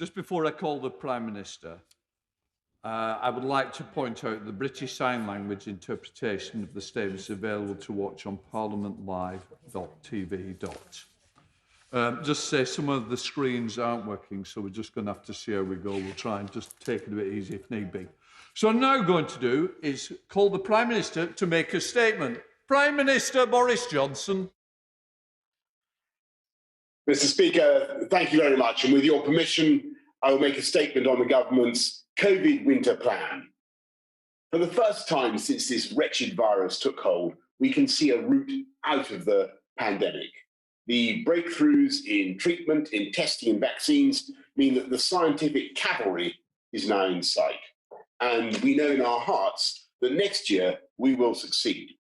Just before I call the Prime Minister, I would like to point out the British Sign Language interpretation of the statements available to watch on parliamentlive.tv. Just say some of the screens aren't working, so we're just going to have to see how we go. We'll try and just take it a bit easy if need be. So what I'm now going to do is call the Prime Minister to make a statement. Prime Minister Boris Johnson. Mr. Speaker, thank you very much. And with your permission, I will make a statement on the government's COVID winter plan. For the first time since this wretched virus took hold, we can see a route out of the pandemic. The breakthroughs in treatment, in testing and vaccines mean that the scientific cavalry is now in sight. And we know in our hearts that next year we will succeed.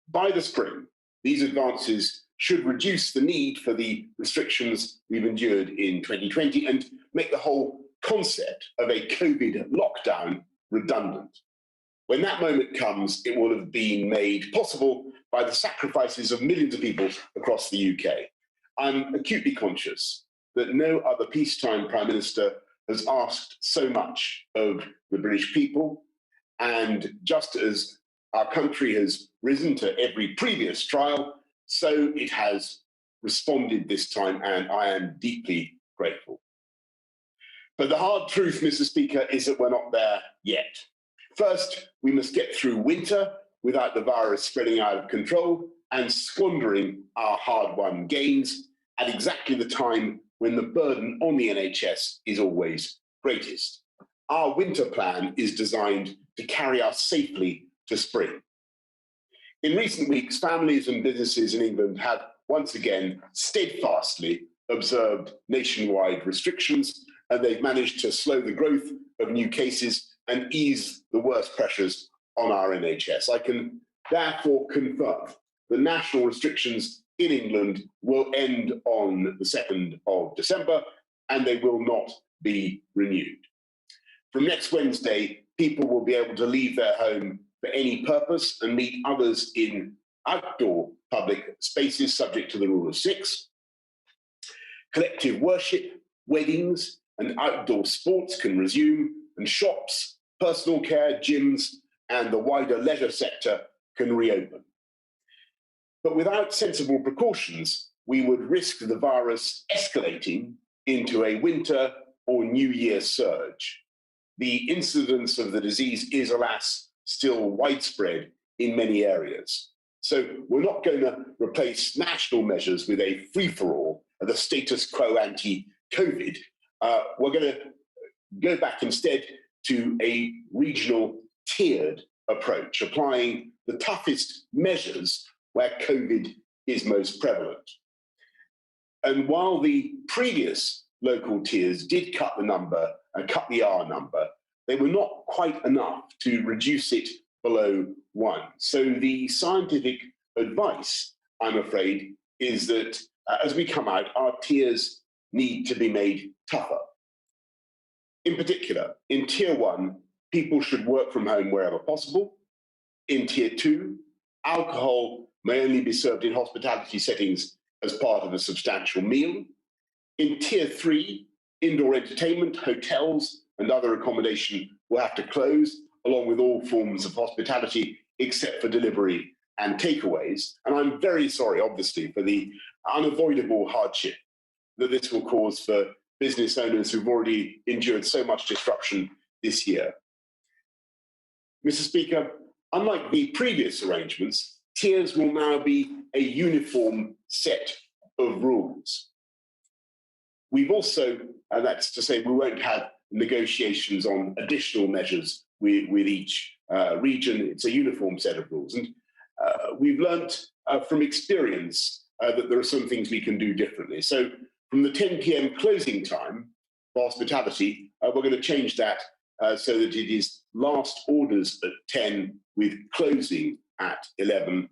By the spring, these advances should reduce the need for the restrictions we've endured in 2020 and make the whole concept of a COVID lockdown redundant. When that moment comes, it will have been made possible by the sacrifices of millions of people across the UK. I'm acutely conscious that no other peacetime Prime Minister has asked so much of the British people, and just as our country has risen to every previous trial, so it has responded this time, and I am deeply grateful. But the hard truth, Mr. Speaker, is that we're not there yet. First, we must get through winter without the virus spreading out of control and squandering our hard-won gains at exactly the time when the burden on the NHS is always greatest. Our winter plan is designed to carry us safely to spring. In recent weeks, families and businesses in England have once again steadfastly observed nationwide restrictions, and they've managed to slow the growth of new cases and ease the worst pressures on our NHS. I can therefore confirm the national restrictions in England will end on the 2nd of December, and they will not be renewed. From next Wednesday, people will be able to leave their home for any purpose and meet others in outdoor public spaces subject to the rule of 6. Collective worship, weddings and outdoor sports can resume, and shops, personal care, gyms and the wider leisure sector can reopen. But without sensible precautions, we would risk the virus escalating into a winter or New Year surge. The incidence of the disease is, alas, still widespread in many areas. So we're not going to replace national measures with a free-for-all, the status quo anti-COVID. We're going to go back instead to a regional tiered approach, applying the toughest measures where COVID is most prevalent. And while the previous local tiers did cut the number and cut the R number, they were not quite enough to reduce it below 1. So the scientific advice, I'm afraid, is that as we come out, our tiers need to be made tougher. In particular, in Tier 1, people should work from home wherever possible. In Tier 2, alcohol may only be served in hospitality settings as part of a substantial meal. In Tier 3, indoor entertainment, hotels and other accommodation will have to close, along with all forms of hospitality except for delivery and takeaways. And I'm very sorry, obviously, for the unavoidable hardship that this will cause for business owners who've already endured so much disruption this year. Mr. Speaker, unlike the previous arrangements, tiers will now be a uniform set of rules. We've also, and that's to say we won't have negotiations on additional measures with each region. It's a uniform set of rules. And we've learnt from experience that there are some things we can do differently. So from the 10 p.m. closing time for hospitality, we're going to change that so that it is last orders at 10 with closing at 11.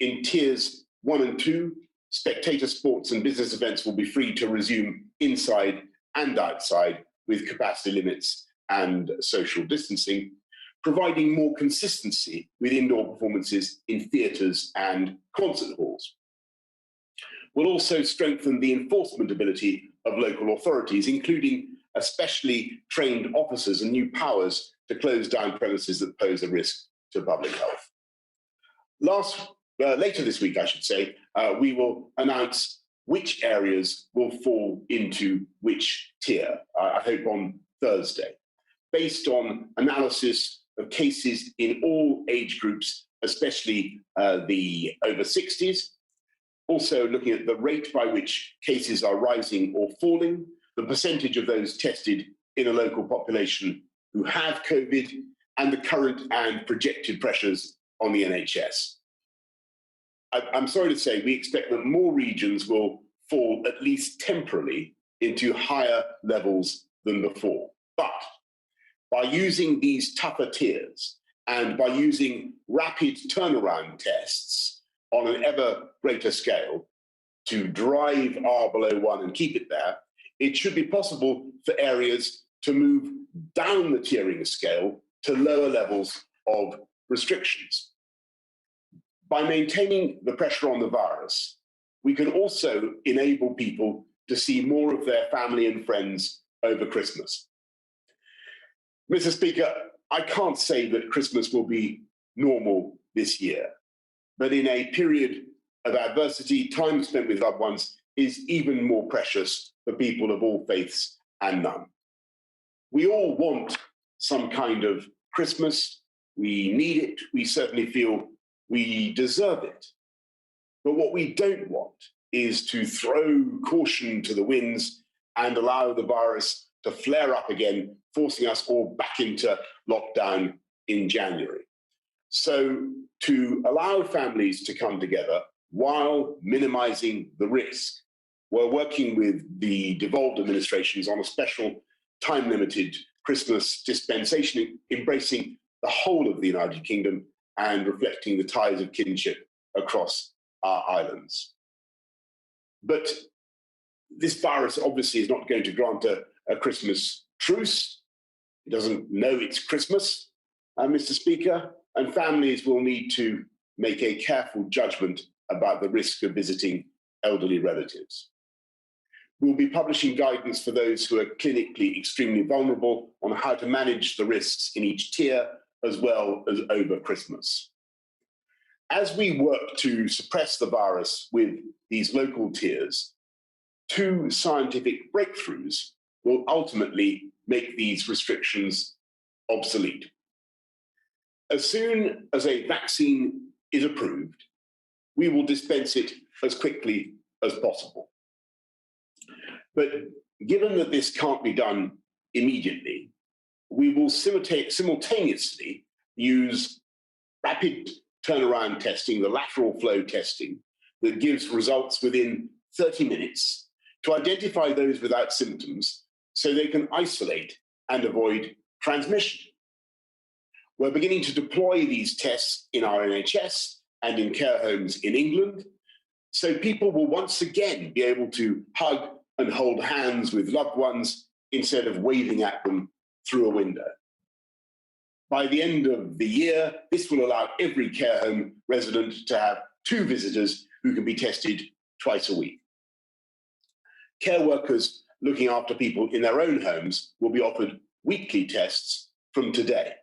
In tiers 1 and 2, spectator sports and business events will be free to resume inside and outside with capacity limits and social distancing, providing more consistency with indoor performances in theatres and concert halls. We'll also strengthen the enforcement ability of local authorities, including especially trained officers and new powers to close down premises that pose a risk to public health. Later this week, I should say, we will announce which areas will fall into which tier, I hope on Thursday, based on analysis of cases in all age groups, especially the over 60s, also looking at the rate by which cases are rising or falling, the percentage of those tested in a local population who have COVID, and the current and projected pressures on the NHS. I'm sorry to say, we expect that more regions will fall at least temporarily into higher levels than before. But by using these tougher tiers and by using rapid turnaround tests on an ever greater scale to drive R below 1 and keep it there, it should be possible for areas to move down the tiering scale to lower levels of restrictions. By maintaining the pressure on the virus, we can also enable people to see more of their family and friends over Christmas. Mr. Speaker, I can't say that Christmas will be normal this year, but in a period of adversity, time spent with loved ones is even more precious for people of all faiths and none. We all want some kind of Christmas. We need it. We certainly feel we deserve it. But what we don't want is to throw caution to the winds and allow the virus to flare up again, forcing us all back into lockdown in January. So to allow families to come together while minimizing the risk, we're working with the devolved administrations on a special time-limited Christmas dispensation, embracing the whole of the United Kingdom and reflecting the ties of kinship across our islands. But this virus obviously is not going to grant a Christmas truce. It doesn't know it's Christmas, Mr. Speaker, and families will need to make a careful judgment about the risk of visiting elderly relatives. We'll be publishing guidance for those who are clinically extremely vulnerable on how to manage the risks in each tier, as well as over Christmas. As we work to suppress the virus with these local tiers, 2 scientific breakthroughs will ultimately make these restrictions obsolete. As soon as a vaccine is approved, we will dispense it as quickly as possible. But given that this can't be done immediately, we will simultaneously use rapid turnaround testing, the lateral flow testing, that gives results within 30 minutes to identify those without symptoms so they can isolate and avoid transmission. We're beginning to deploy these tests in our NHS and in care homes in England, so people will once again be able to hug and hold hands with loved ones instead of waving at them through a window. By the end of the year, this will allow every care home resident to have 2 visitors who can be tested twice a week. Care workers looking after people in their own homes will be offered weekly tests from today.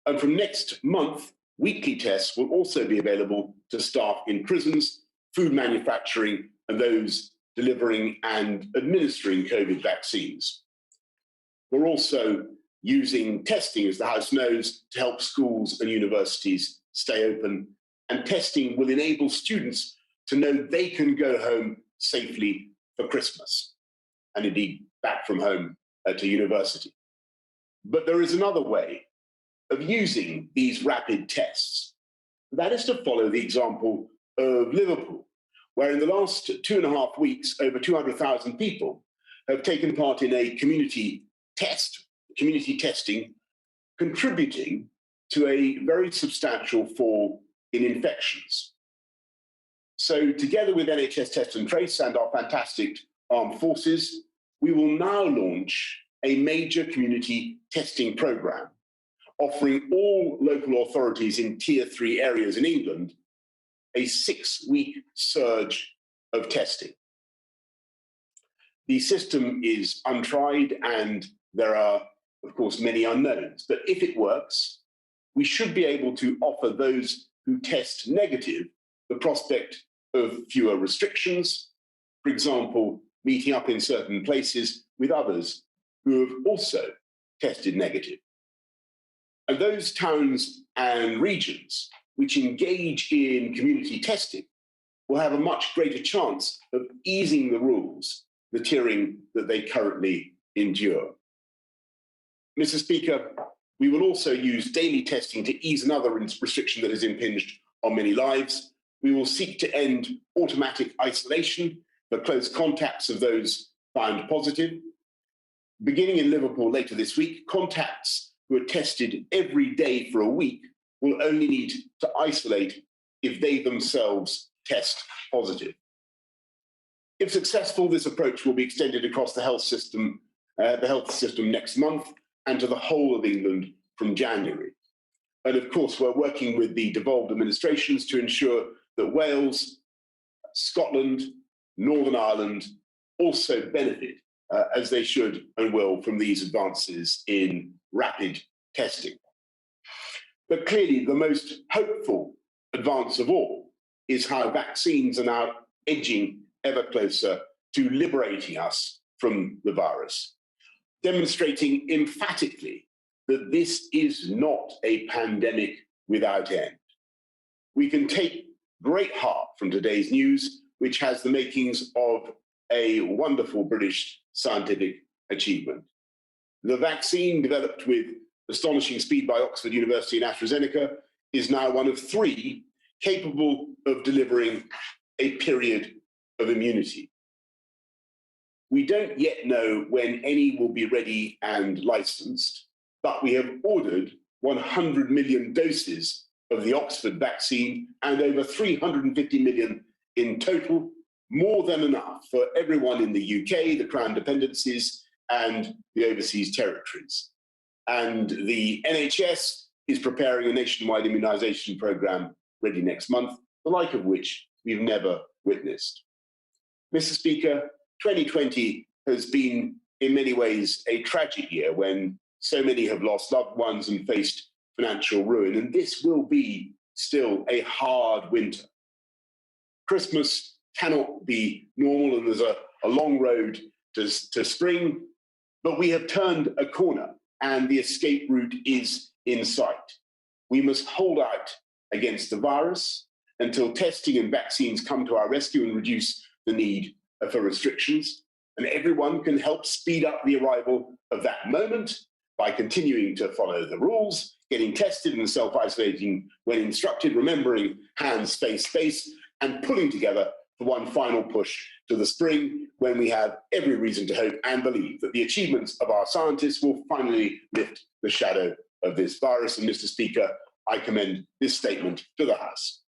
And from next month, weekly tests will also be available to staff in prisons, food manufacturing, and those delivering and administering COVID vaccines. We're also using testing, as the House knows, to help schools and universities stay open, and testing will enable students to know they can go home safely for Christmas, and indeed back from home to university. But there is another way of using these rapid tests. That is to follow the example of Liverpool, where in the last 2.5 weeks, over 200,000 people have taken part in a community testing, contributing to a very substantial fall in infections. So together with NHS Test and Trace and our fantastic armed forces, we will now launch a major community testing programme, offering all local authorities in Tier 3 areas in England a 6-week surge of testing. The system is untried and there are, of course, many unknowns. But if it works, we should be able to offer those who test negative the prospect of fewer restrictions, for example, meeting up in certain places with others who have also tested negative. And those towns and regions which engage in community testing will have a much greater chance of easing the rules, the tiering that they currently endure. Mr. Speaker, we will also use daily testing to ease another restriction that has impinged on many lives. We will seek to end automatic isolation for close contacts of those found positive. Beginning in Liverpool later this week, contacts who are tested every day for a week will only need to isolate if they themselves test positive. If successful, this approach will be extended across the health system next month and to the whole of England from January. And of course, we're working with the devolved administrations to ensure that Wales, Scotland, Northern Ireland also benefit, as they should and will, from these advances in rapid testing. But clearly, the most hopeful advance of all is how vaccines are now edging ever closer to liberating us from the virus, demonstrating emphatically that this is not a pandemic without end. We can take great heart from today's news, which has the makings of a wonderful British scientific achievement. The vaccine, developed with astonishing speed by Oxford University and AstraZeneca, is now one of 3 capable of delivering a period of immunity. We don't yet know when any will be ready and licensed, but we have ordered 100 million doses of the Oxford vaccine and over 350 million in total, more than enough for everyone in the UK, the Crown dependencies, and the overseas territories. And the NHS is preparing a nationwide immunisation programme ready next month, the like of which we've never witnessed. Mr. Speaker, 2020 has been in many ways a tragic year when so many have lost loved ones and faced financial ruin, and this will be still a hard winter. Christmas cannot be normal and there's a long road to spring, but we have turned a corner and the escape route is in sight. We must hold out against the virus until testing and vaccines come to our rescue and reduce the need for restrictions. And everyone can help speed up the arrival of that moment by continuing to follow the rules, getting tested and self-isolating when instructed, remembering hands, face, space, and pulling together for one final push to the spring when we have every reason to hope and believe that the achievements of our scientists will finally lift the shadow of this virus. And Mr. Speaker, I commend this statement to the House.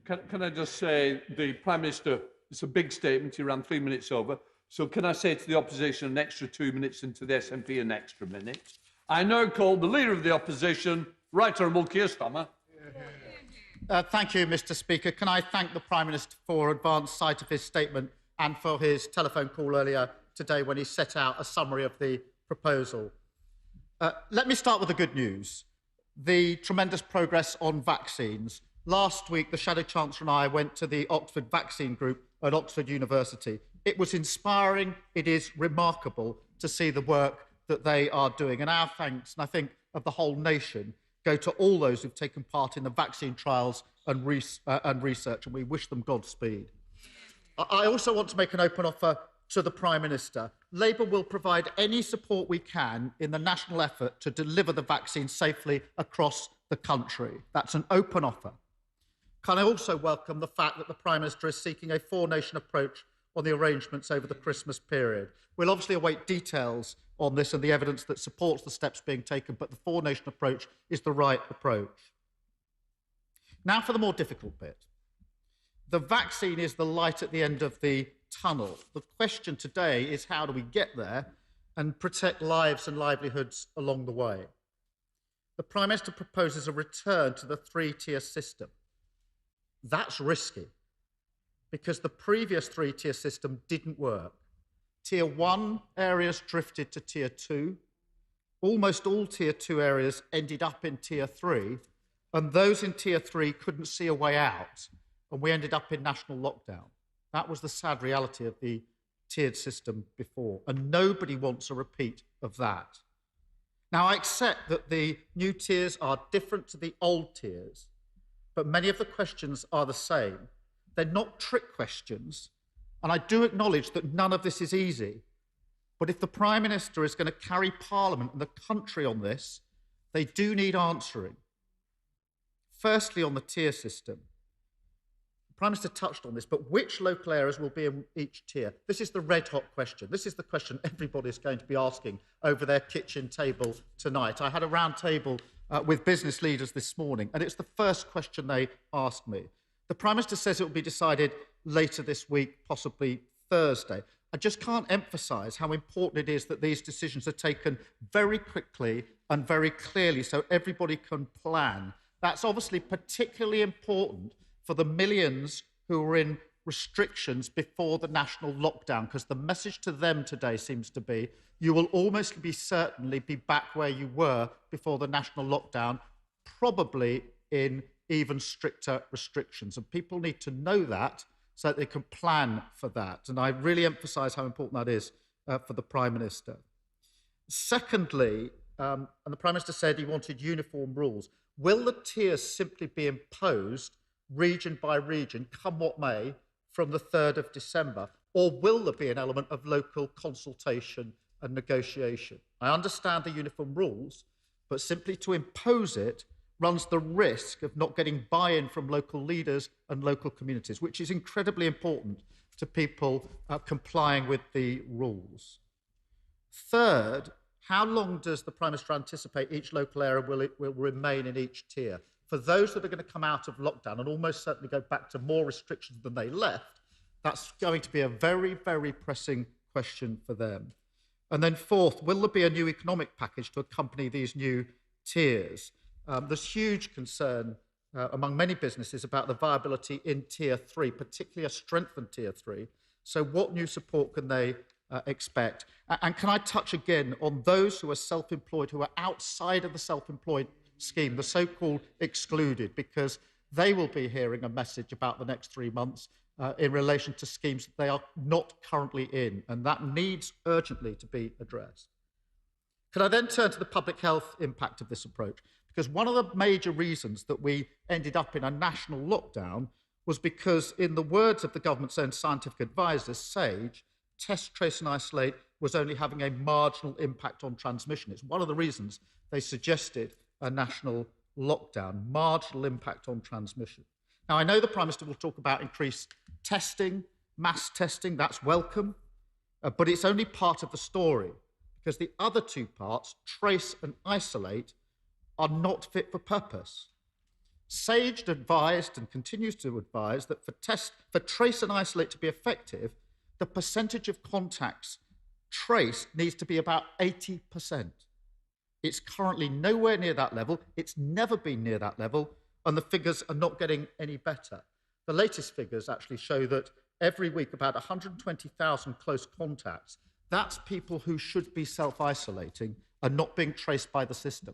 Can I just say, the Prime Minister, it's a big statement, he ran 3 minutes over. So can I say to the opposition an extra 2 minutes and to the SNP an extra minute? I now call the Leader of the Opposition, Right Honourable Keir Starmer. Thank you, Mr. Speaker. Can I thank the Prime Minister for advance sight of his statement and for his telephone call earlier today when he set out a summary of the proposal. Let me start with the good news, the tremendous progress on vaccines. Last week, the Shadow Chancellor and I went to the Oxford Vaccine Group at Oxford University. It was inspiring, it is remarkable to see the work that they are doing. And our thanks, and I think of the whole nation, go to all those who've taken part in the vaccine trials and research, and we wish them Godspeed. I also want to make an open offer to the Prime Minister. Labour will provide any support we can in the national effort to deliver the vaccine safely across the country. That's an open offer. Can I also welcome the fact that the Prime Minister is seeking a 4-nation approach on the arrangements over the Christmas period? We'll obviously await details on this and the evidence that supports the steps being taken, but the 4-nation approach is the right approach. Now for the more difficult bit. The vaccine is the light at the end of the tunnel. The question today is how do we get there and protect lives and livelihoods along the way? The Prime Minister proposes a return to the 3-tier system. That's risky because the previous 3-tier system didn't work. Tier 1 areas drifted to Tier 2. Almost all Tier 2 areas ended up in Tier 3, and those in Tier 3 couldn't see a way out, and we ended up in national lockdown. That was the sad reality of the tiered system before, and nobody wants a repeat of that. Now, I accept that the new tiers are different to the old tiers, but many of the questions are the same. They're not trick questions, and I do acknowledge that none of this is easy. But if the Prime Minister is going to carry Parliament and the country on this, they do need answering. Firstly, on the tier system. The Prime Minister touched on this, but which local areas will be in each tier? This is the red-hot question. This is the question everybody is going to be asking over their kitchen table tonight. I had a round table with business leaders this morning, and it's the first question they asked me. The Prime Minister says it will be decided later this week, possibly Thursday. I just can't emphasise how important it is that these decisions are taken very quickly and very clearly so everybody can plan. That's obviously particularly important for the millions who are in restrictions before the national lockdown, because the message to them today seems to be you will almost be certainly be back where you were before the national lockdown, probably in even stricter restrictions. And people need to know that so that they can plan for that. And I really emphasise how important that is for the Prime Minister. Secondly, and the Prime Minister said he wanted uniform rules. Will the tiers simply be imposed region by region, come what may, from the 3rd of December? Or will there be an element of local consultation and negotiation? I understand the uniform rules, but simply to impose it runs the risk of not getting buy-in from local leaders and local communities, which is incredibly important to people complying with the rules. Third, how long does the Prime Minister anticipate each local area will remain in each tier? For those that are going to come out of lockdown and almost certainly go back to more restrictions than they left, that's going to be a very, very pressing question for them. And then fourth, will there be a new economic package to accompany these new tiers? There's huge concern among many businesses about the viability in Tier 3, particularly a strengthened Tier 3. So what new support can they expect? And can I touch again on those who are self-employed, who are outside of the self-employed scheme, the so-called excluded, because they will be hearing a message about the next 3 months in relation to schemes that they are not currently in, and that needs urgently to be addressed. Can I then turn to the public health impact of this approach? Because one of the major reasons that we ended up in a national lockdown was because, in the words of the government's own scientific advisor, SAGE, test, trace and isolate was only having a marginal impact on transmission. It's one of the reasons they suggested a national lockdown, marginal impact on transmission. Now, I know the Prime Minister will talk about increased testing, mass testing, that's welcome, but it's only part of the story, because the other two parts, trace and isolate, are not fit for purpose. SAGE advised and continues to advise that for trace and isolate to be effective, the percentage of contacts traced needs to be about 80%. It's currently nowhere near that level. It's never been near that level, and the figures are not getting any better. The latest figures actually show that every week about 120,000 close contacts, that's people who should be self-isolating, are not being traced by the system.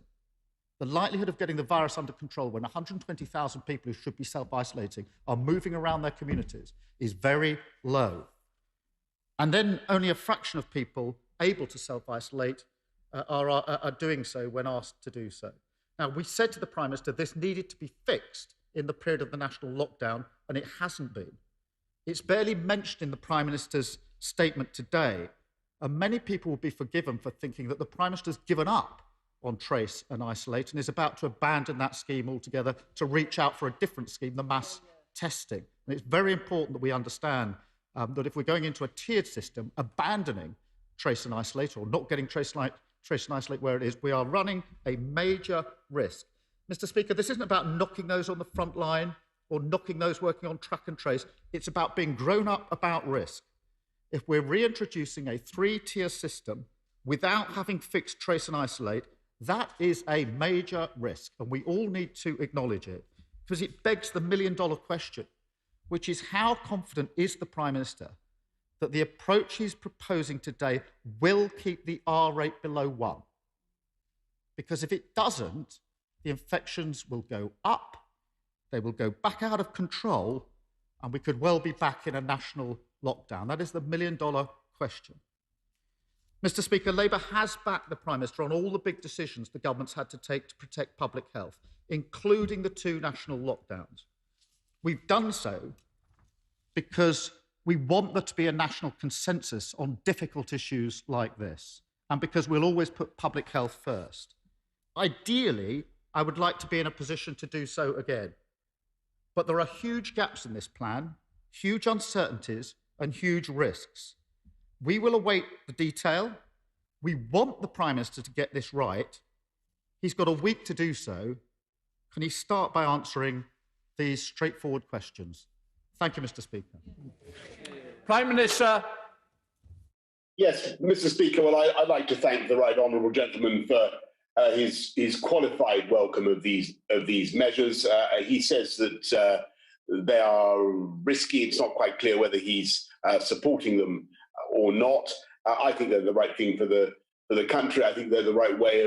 The likelihood of getting the virus under control when 120,000 people who should be self-isolating are moving around their communities is very low. And then only a fraction of people able to self-isolate are doing so when asked to do so. Now, we said to the Prime Minister this needed to be fixed in the period of the national lockdown, and it hasn't been. It's barely mentioned in the Prime Minister's statement today, and many people will be forgiven for thinking that the Prime Minister's given up on trace and isolate and is about to abandon that scheme altogether to reach out for a different scheme, the mass testing. And it's very important that we understand that if we're going into a tiered system, abandoning trace and isolate or not getting trace and isolate where it is, we are running a major risk. Mr. Speaker, this isn't about knocking those on the front line or knocking those working on track and trace. It's about being grown up about risk. If we're reintroducing a 3-tier system without having fixed trace and isolate, that is a major risk, and we all need to acknowledge it, because it begs the million-dollar question, which is how confident is the Prime Minister that the approach he's proposing today will keep the R rate below 1. Because if it doesn't, the infections will go up, they will go back out of control, and we could well be back in a national lockdown. That is the million-dollar question. Mr. Speaker, Labour has backed the Prime Minister on all the big decisions the government's had to take to protect public health, including the 2 national lockdowns. We've done so because we want there to be a national consensus on difficult issues like this, and because we'll always put public health first. Ideally, I would like to be in a position to do so again. But there are huge gaps in this plan, huge uncertainties, and huge risks. We will await the detail. We want the Prime Minister to get this right. He's got a week to do so. Can he start by answering these straightforward questions? Thank you, Mr. Speaker. Prime Minister. Yes, Mr. Speaker. Well, I'd like to thank the right honourable gentleman for his qualified welcome of these measures. He says that they are risky. It's not quite clear whether he's supporting them or not. I think they're the right thing for the country. I think they're the right way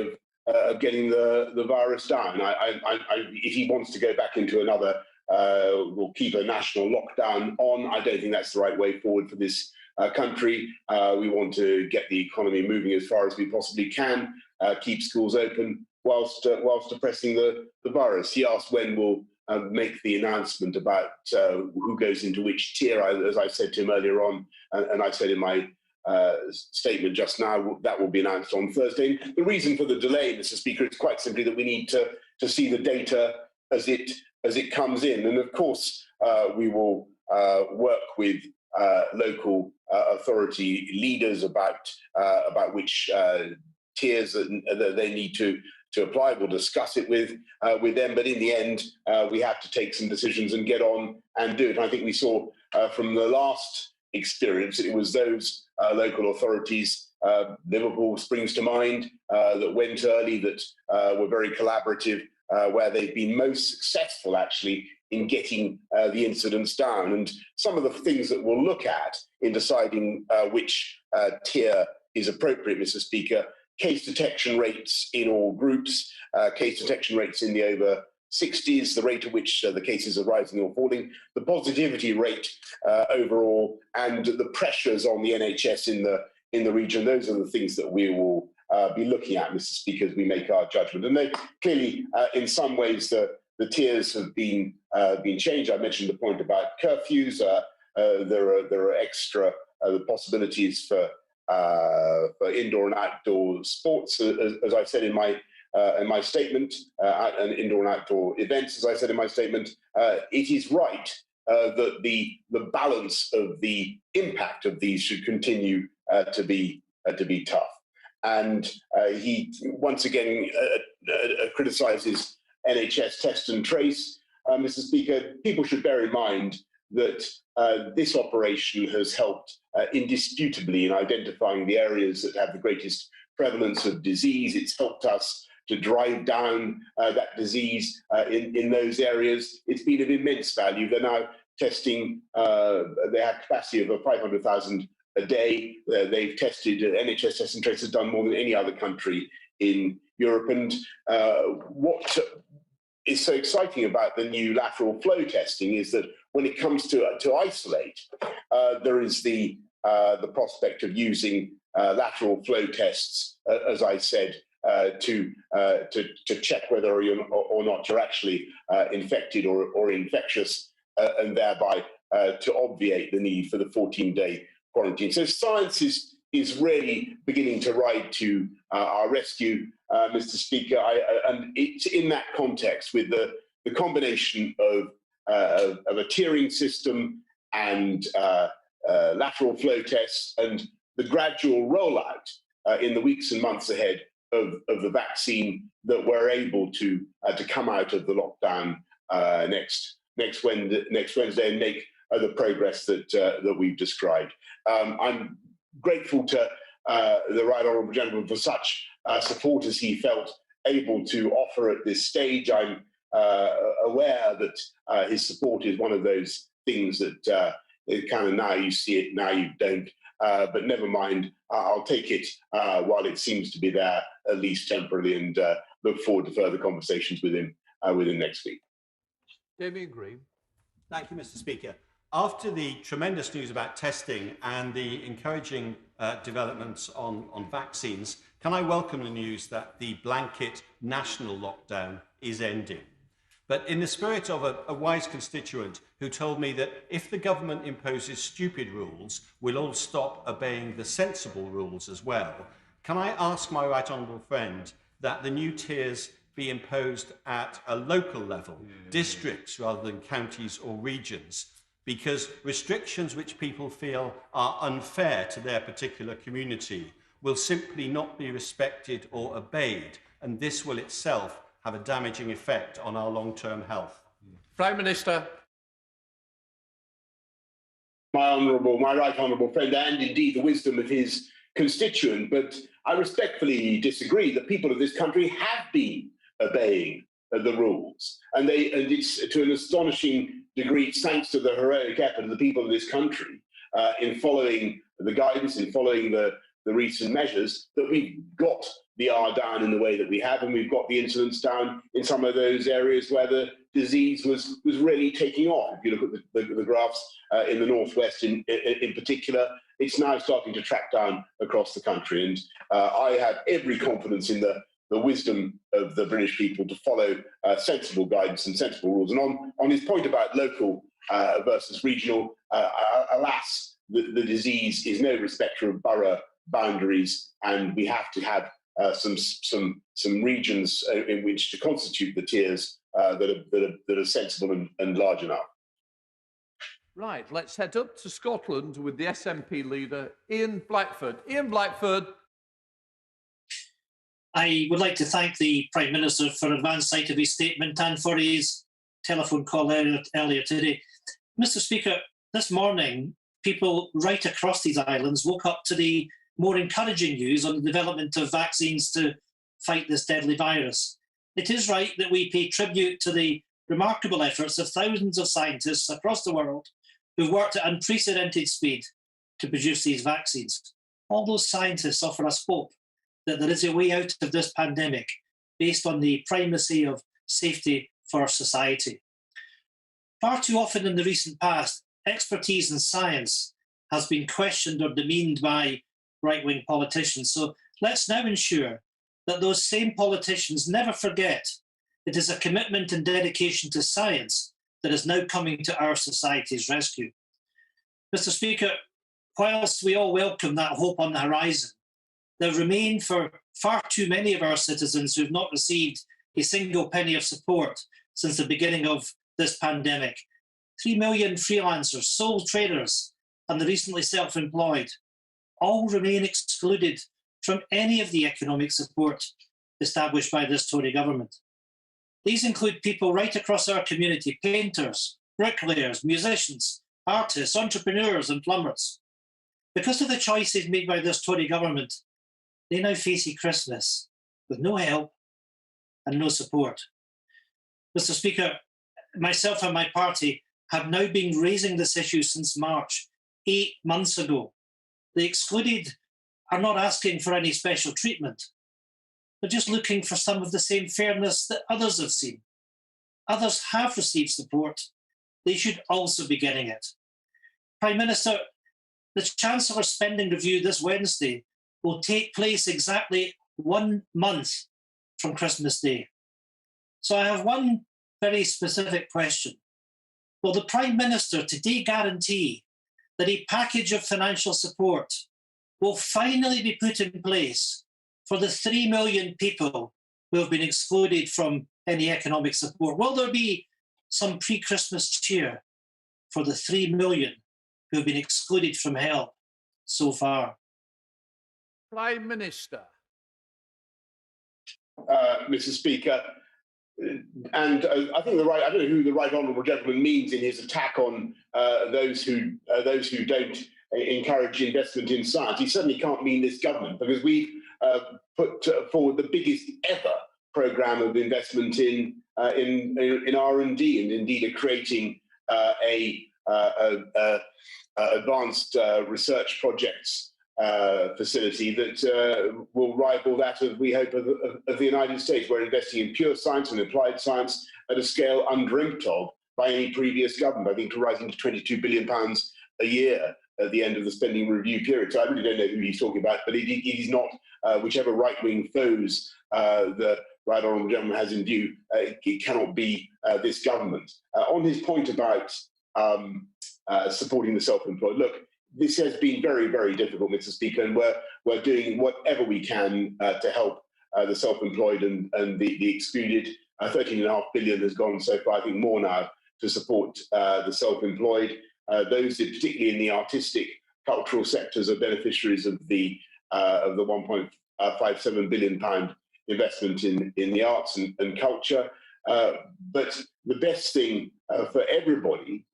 of getting the virus down. If he wants to go back into another, we'll keep a national lockdown on, I don't think that's the right way forward for this country. We want to get the economy moving as far as we possibly can, keep schools open whilst suppressing the virus. He asked when we'll make the announcement about who goes into which tier. As I said to him earlier on, and I said in my statement just now, that will be announced on Thursday. The reason for the delay, Mr. Speaker, is quite simply that we need to see the data as it comes in. And of course, we will work with local authority leaders about which tiers that they need to apply. We'll discuss it with them, but in the end, we have to take some decisions and get on and do it. And I think we saw from the last experience, it was those local authorities, Liverpool springs to mind, that went early, that were very collaborative, where they've been most successful actually in getting the incidence down. And some of the things that we'll look at in deciding which tier is appropriate, Mr. Speaker: case detection rates in all groups, case detection rates in the over 60s, the rate at which the cases are rising or falling, the positivity rate overall, and the pressures on the NHS in the region. Those are the things that we will be looking at, Mr. Speaker, as we make our judgment. And they clearly, in some ways, the tiers have been changed. I mentioned the point about curfews. There are extra possibilities for indoor and outdoor sports, as I said in my statement, and indoor and outdoor events, as I said in my statement. It is right that the balance of the impact of these should continue to be tough. And he once again criticises NHS test and trace. Mr. Speaker, people should bear in mind that this operation has helped indisputably in identifying the areas that have the greatest prevalence of disease. It's helped us to drive down that disease in those areas. It's been of immense value. They're now testing, they have capacity of 500,000 a day. They've tested, NHS Test and Trace has done more than any other country in Europe. And what is so exciting about the new lateral flow testing is that when it comes to isolate, there is the prospect of using lateral flow tests, as I said, to check whether or not you're actually infected or infectious, and thereby to obviate the need for the 14-day quarantine. So science is really beginning to ride to our rescue, Mr. Speaker. And it's in that context, with the combination of a tiering system and lateral flow tests and the gradual rollout in the weeks and months ahead of the vaccine, that we're able to come out of the lockdown next Wednesday and make the progress that we've described. I'm grateful to the right honourable gentleman for such support as he felt able to offer at this stage. I'm aware that his support is one of those things that kind of now you see it, now you don't. But never mind, I'll take it while it seems to be there, at least temporarily, and look forward to further conversations with him next week. David Green. Thank you, Mr. Speaker. After the tremendous news about testing and the encouraging developments on vaccines, can I welcome the news that the blanket national lockdown is ending? But in the spirit of a wise constituent who told me that if the government imposes stupid rules, we'll all stop obeying the sensible rules as well, can I ask my right honourable friend that the new tiers be imposed at a local level, districts rather than counties or regions, because restrictions which people feel are unfair to their particular community will simply not be respected or obeyed, and this will itself have a damaging effect on our long-term health. Prime Minister. My right honourable friend, and indeed the wisdom of his constituent, but I respectfully disagree. The people of this country have been obeying the rules, and it's to an astonishing degree, it's thanks to the heroic effort of the people of this country in following the guidance, in following the recent measures, that we've got the R down in the way that we have, and we've got the incidence down in some of those areas where the disease was really taking off. If you look at the graphs in the northwest in particular, it's now starting to track down across the country, and I have every confidence in the wisdom of the British people to follow sensible guidance and sensible rules. And on his point about local versus regional, alas, the disease is no respecter of borough boundaries, and we have to have some regions in which to constitute the tiers that are sensible and large enough. Right, let's head up to Scotland with the SNP leader, Ian Blackford. Ian Blackford. I would like to thank the Prime Minister for advance sight of his statement and for his telephone call earlier today. Mr. Speaker, this morning, people right across these islands woke up to the more encouraging news on the development of vaccines to fight this deadly virus. It is right that we pay tribute to the remarkable efforts of thousands of scientists across the world who've worked at unprecedented speed to produce these vaccines. All those scientists offer us hope that there is a way out of this pandemic based on the primacy of safety for our society. Far too often in the recent past, expertise in science has been questioned or demeaned by right-wing politicians. So let's now ensure that those same politicians never forget it is a commitment and dedication to science that is now coming to our society's rescue. Mr. Speaker, whilst we all welcome that hope on the horizon, there remain for far too many of our citizens who have not received a single penny of support since the beginning of this pandemic. 3 million freelancers, sole traders, and the recently self-employed all remain excluded from any of the economic support established by this Tory government. These include people right across our community: painters, bricklayers, musicians, artists, entrepreneurs and plumbers. Because of the choices made by this Tory government, they now face a Christmas with no help and no support. Mr. Speaker, myself and my party have now been raising this issue since March, 8 months ago. The excluded are not asking for any special treatment. They're just looking for some of the same fairness that others have seen. Others have received support. They should also be getting it. Prime Minister, the Chancellor's spending review this Wednesday will take place exactly 1 month from Christmas Day. So I have one very specific question. Will the Prime Minister today guarantee that a package of financial support will finally be put in place for the 3 million people who have been excluded from any economic support? Will there be some pre-Christmas cheer for the 3 million who have been excluded from help so far? Prime Minister. Mr. Speaker, and I think I don't know who the right honourable gentleman means in his attack on those who don't encourage investment in science. He certainly can't mean this government, because we've put forward the biggest ever programme of investment in R&D, and indeed are creating a advanced research projects facility that will rival that of, we hope, of the United States. We're investing in pure science and applied science at a scale undreamt of by any previous government. I think rising to £22 billion a year at the end of the spending review period. So I really don't know who he's talking about, but it is not whichever right-wing foes the right honourable gentleman has in view. It cannot be this government. On his point about supporting the self-employed, look, this has been very, very difficult, Mr. Speaker, and we're doing whatever we can to help the self-employed and the excluded. 13.5 billion has gone so far, I think more now, to support the self-employed. Those that, particularly in the artistic, cultural sectors, are beneficiaries of the £1.57 billion investment in the arts and culture. But the best thing for everybody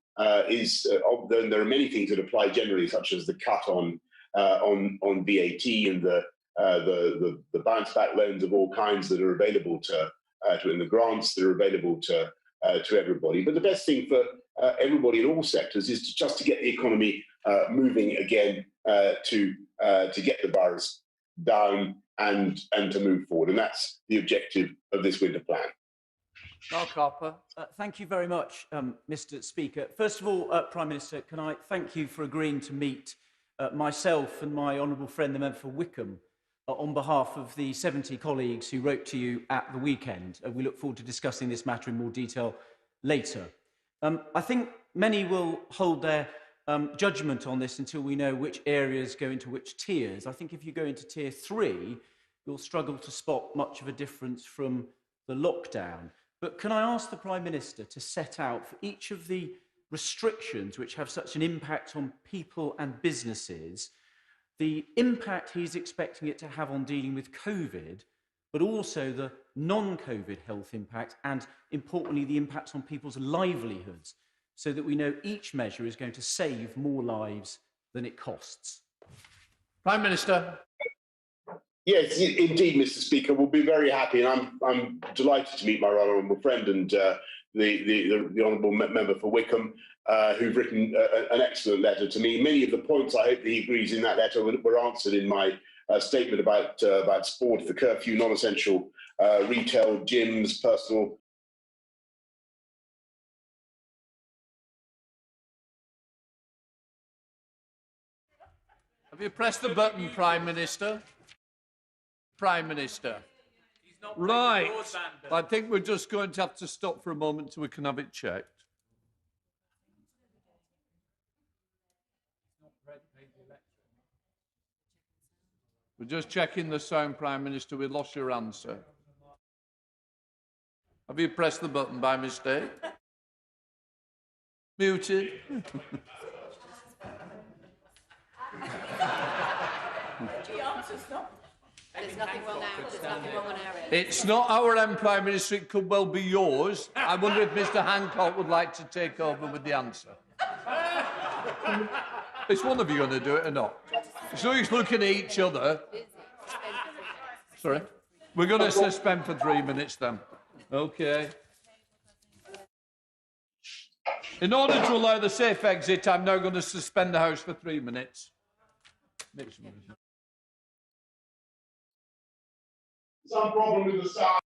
is there are many things that apply generally, such as the cut on VAT and the bounce back loans of all kinds that are available to and the grants that are available to everybody. But the best thing for everybody in all sectors is to get the economy moving again, to get the virus down and to move forward. And that's the objective of this winter plan. Mark Harper. Thank you very much, Mr. Speaker. First of all, Prime Minister, can I thank you for agreeing to meet myself and my honourable friend, the member for Wickham, on behalf of the 70 colleagues who wrote to you at the weekend. We look forward to discussing this matter in more detail later. I think many will hold their judgment on this until we know which areas go into which tiers. I think if you go into tier 3, you'll struggle to spot much of a difference from the lockdown. But can I ask the Prime Minister to set out for each of the restrictions which have such an impact on people and businesses, the impact he's expecting it to have on dealing with COVID, but also the non-COVID health impact and, importantly, the impacts on people's livelihoods, so that we know each measure is going to save more lives than it costs? Prime Minister. Yes, indeed, Mr. Speaker. We'll be very happy, and I'm delighted to meet my right honourable friend and the honourable member for Wickham, who've written an excellent letter to me. Many of the points I hope that he agrees in that letter were answered in my statement about sport, the curfew, non-essential retail, gyms, personal. Have you pressed the button, Prime Minister? Prime Minister. Right. I think we're just going to have to stop for a moment so we can have it checked. We're just checking the sound, Prime Minister. We lost your answer. Have you pressed the button by mistake? Muted. The answer's not. There's nothing wrong now. There's nothing wrong on our end. It's not our end, Prime Minister. It could well be yours. I wonder if Mr. Hancock would like to take over with the answer. Is one of you going to do it or not? So he's looking at each other. Sorry? We're going to suspend for 3 minutes then. Okay. In order to allow the safe exit, I'm now going to suspend the House for 3 minutes. Some problem with the sound.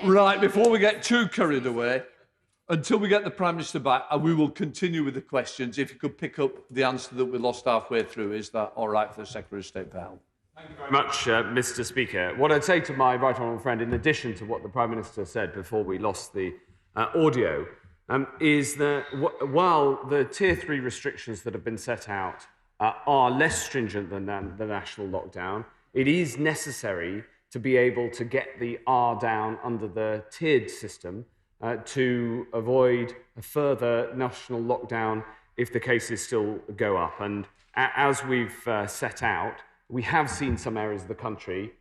Right, before we get too carried away, until we get the Prime Minister back, we will continue with the questions. If you could pick up the answer that we lost halfway through, is that all right for the Secretary of State for Health? Thank you very much, Mr. Speaker. What I'd say to my right honourable friend, in addition to what the Prime Minister said before we lost the audio, is that while the Tier 3 restrictions that have been set out are less stringent than the national lockdown, it is necessary to be able to get the R down under the tiered system to avoid a further national lockdown if the cases still go up. And as we've set out, we have seen some areas of the country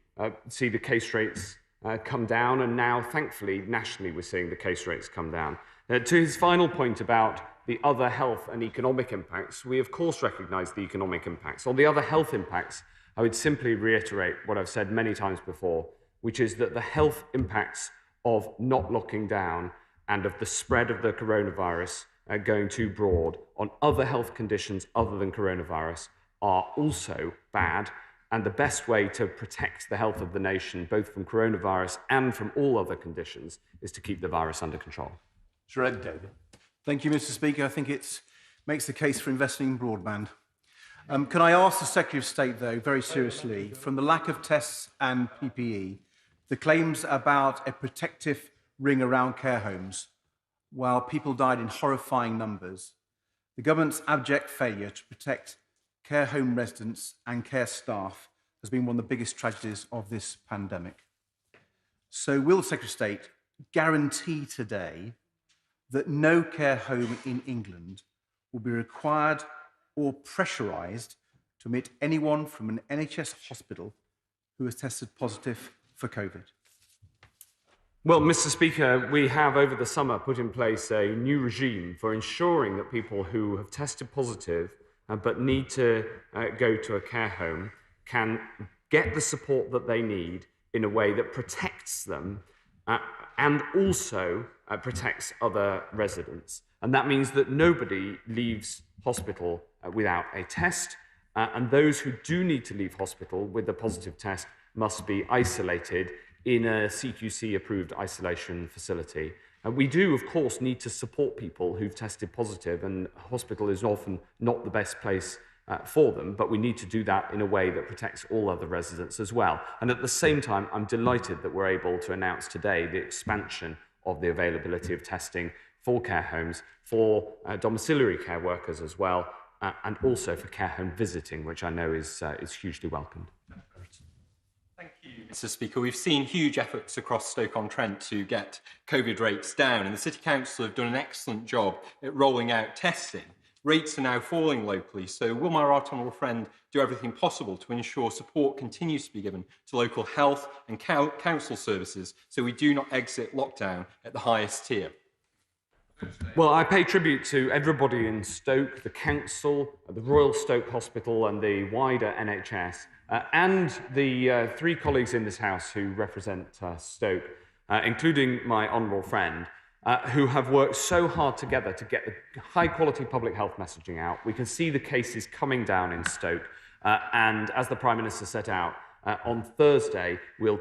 see the case rates come down, and now, thankfully, nationally, we're seeing the case rates come down. To his final point about the other health and economic impacts, we of course recognise the economic impacts. On the other health impacts, I would simply reiterate what I've said many times before, which is that the health impacts of not locking down and of the spread of the coronavirus going too broad on other health conditions other than coronavirus are also bad, and the best way to protect the health of the nation, both from coronavirus and from all other conditions, is to keep the virus under control. David. Thank you, Mr. Speaker. I think it makes the case for investing in broadband. Can I ask the Secretary of State, though, very seriously, from the lack of tests and PPE, the claims about a protective ring around care homes, while people died in horrifying numbers, the government's abject failure to protect care home residents and care staff has been one of the biggest tragedies of this pandemic. So will the Secretary of State guarantee today that no care home in England will be required or pressurised to admit anyone from an NHS hospital who has tested positive for COVID? Well, Mr. Speaker, we have over the summer put in place a new regime for ensuring that people who have tested positive but need to go to a care home can get the support that they need in a way that protects them and also protects other residents. And that means that nobody leaves hospital without a test, and those who do need to leave hospital with a positive test must be isolated in a CQC-approved isolation facility. And we do, of course, need to support people who've tested positive, and hospital is often not the best place for them, but we need to do that in a way that protects all other residents as well. And at the same time, I'm delighted that we're able to announce today the expansion of the availability of testing for care homes, for domiciliary care workers as well, and also for care home visiting, which I know is hugely welcomed. Thank you, Mr. Speaker. We've seen huge efforts across Stoke-on-Trent to get COVID rates down, and the City Council have done an excellent job at rolling out testing. Rates are now falling locally, so will my right honourable friend do everything possible to ensure support continues to be given to local health and council services so we do not exit lockdown at the highest tier? Well, I pay tribute to everybody in Stoke, the council, the Royal Stoke Hospital and the wider NHS, and the three colleagues in this House who represent Stoke, including my honourable friend, who have worked so hard together to get the high-quality public health messaging out. We can see the cases coming down in Stoke, and as the Prime Minister set out, on Thursday we'll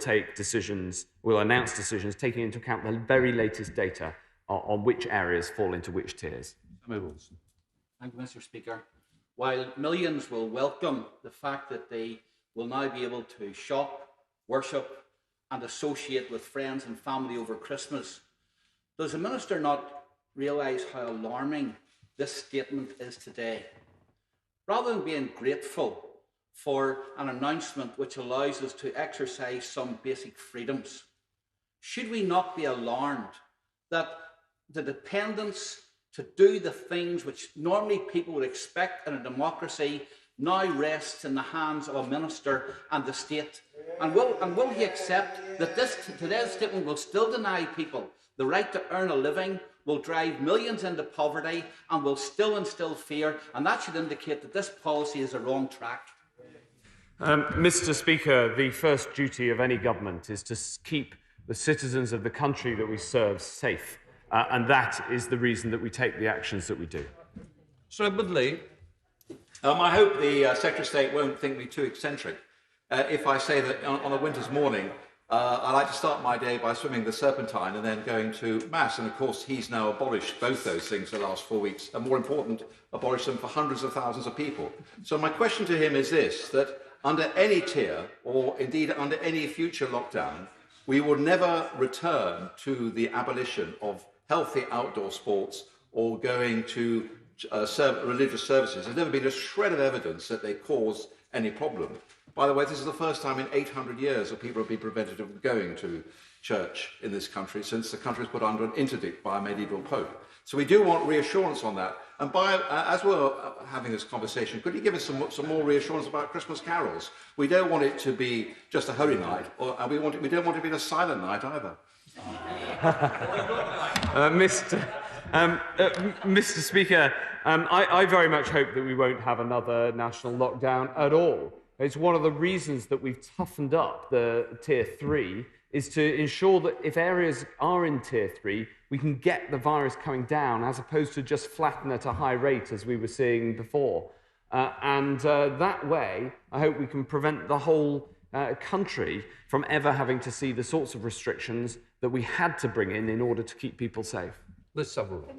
announce decisions taking into account the very latest data on which areas fall into which tiers. Thank you, Mr. Speaker. While millions will welcome the fact that they will now be able to shop, worship and associate with friends and family over Christmas, does the Minister not realise how alarming this statement is today? Rather than being grateful for an announcement which allows us to exercise some basic freedoms, should we not be alarmed that the dependence to do the things which normally people would expect in a democracy now rests in the hands of a minister and the state? And will he accept that today's statement will still deny people the right to earn a living, will drive millions into poverty, and will still instill fear? And that should indicate that this policy is a wrong track. Mr. Speaker, the first duty of any government is to keep the citizens of the country that we serve safe. And that is the reason that we take the actions that we do. Sir Woodley. I hope the Secretary of State won't think me too eccentric. if I say that on a winter's morning, I like to start my day by swimming the Serpentine and then going to Mass. And of course, he's now abolished both those things the last 4 weeks, and more important, abolished them for hundreds of thousands of people. So my question to him is this, that under any tier, or indeed under any future lockdown, we will never return to the abolition of healthy outdoor sports or going to religious services. There's never been a shred of evidence that they cause any problem. By the way, this is the first time in 800 years that people have been prevented from going to church in this country since the country was put under an interdict by a medieval pope. So we do want reassurance on that. And as we're having this conversation, could you give us some more reassurance about Christmas carols? We don't want it to be just a holy night, and we don't want it to be a silent night either. Mr. Speaker, I very much hope that we won't have another national lockdown at all. It's one of the reasons that we've toughened up the Tier 3 is to ensure that if areas are in Tier 3, we can get the virus coming down as opposed to just flatten at a high rate as we were seeing before. That way, I hope we can prevent the whole country from ever having to see the sorts of restrictions that we had to bring in order to keep people safe. Let's have a look.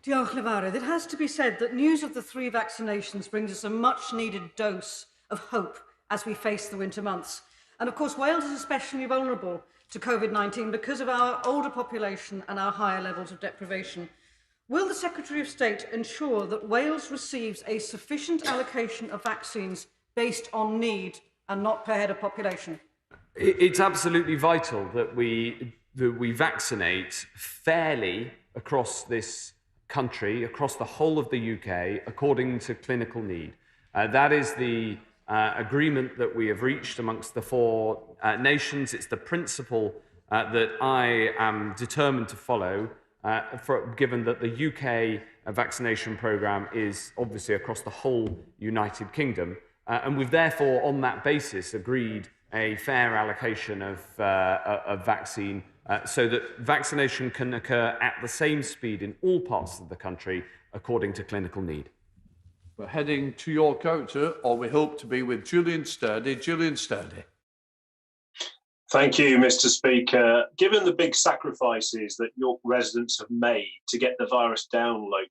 Diolch Lefarydd. It has to be said that news of the 3 vaccinations brings us a much-needed dose of hope as we face the winter months. And of course, Wales is especially vulnerable to COVID-19 because of our older population and our higher levels of deprivation. Will the Secretary of State ensure that Wales receives a sufficient allocation of vaccines based on need and not per head of population? It's absolutely vital that we vaccinate fairly across this country, across the whole of the UK, according to clinical need. That is the agreement that we have reached amongst the 4 nations. It's the principle that I am determined to follow, given that the UK vaccination programme is obviously across the whole United Kingdom. And we've therefore, on that basis, agreed a fair allocation of vaccine so that vaccination can occur at the same speed in all parts of the country according to clinical need. We're heading to your character, or we hope to be, with Julian Sturdy. Julian Sturdy. Thank you, Mr. Speaker. Given the big sacrifices that York residents have made to get the virus down locally,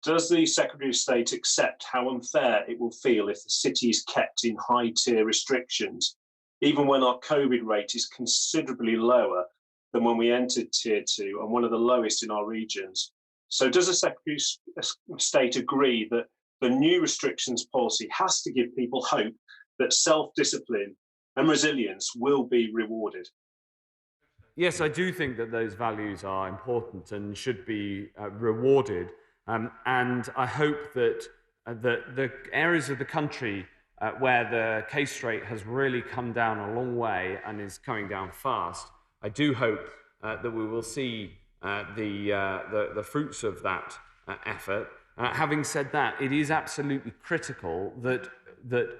does the Secretary of State accept how unfair it will feel if the city is kept in high-tier restrictions, even when our COVID rate is considerably lower than when we entered Tier 2 and one of the lowest in our regions? So does the Secretary of State agree that the new restrictions policy has to give people hope that self-discipline and resilience will be rewarded? Yes, I do think that those values are important and should be rewarded. And I hope that the areas of the country where the case rate has really come down a long way and is coming down fast, I do hope that we will see the fruits of that effort. Having said that, it is absolutely critical that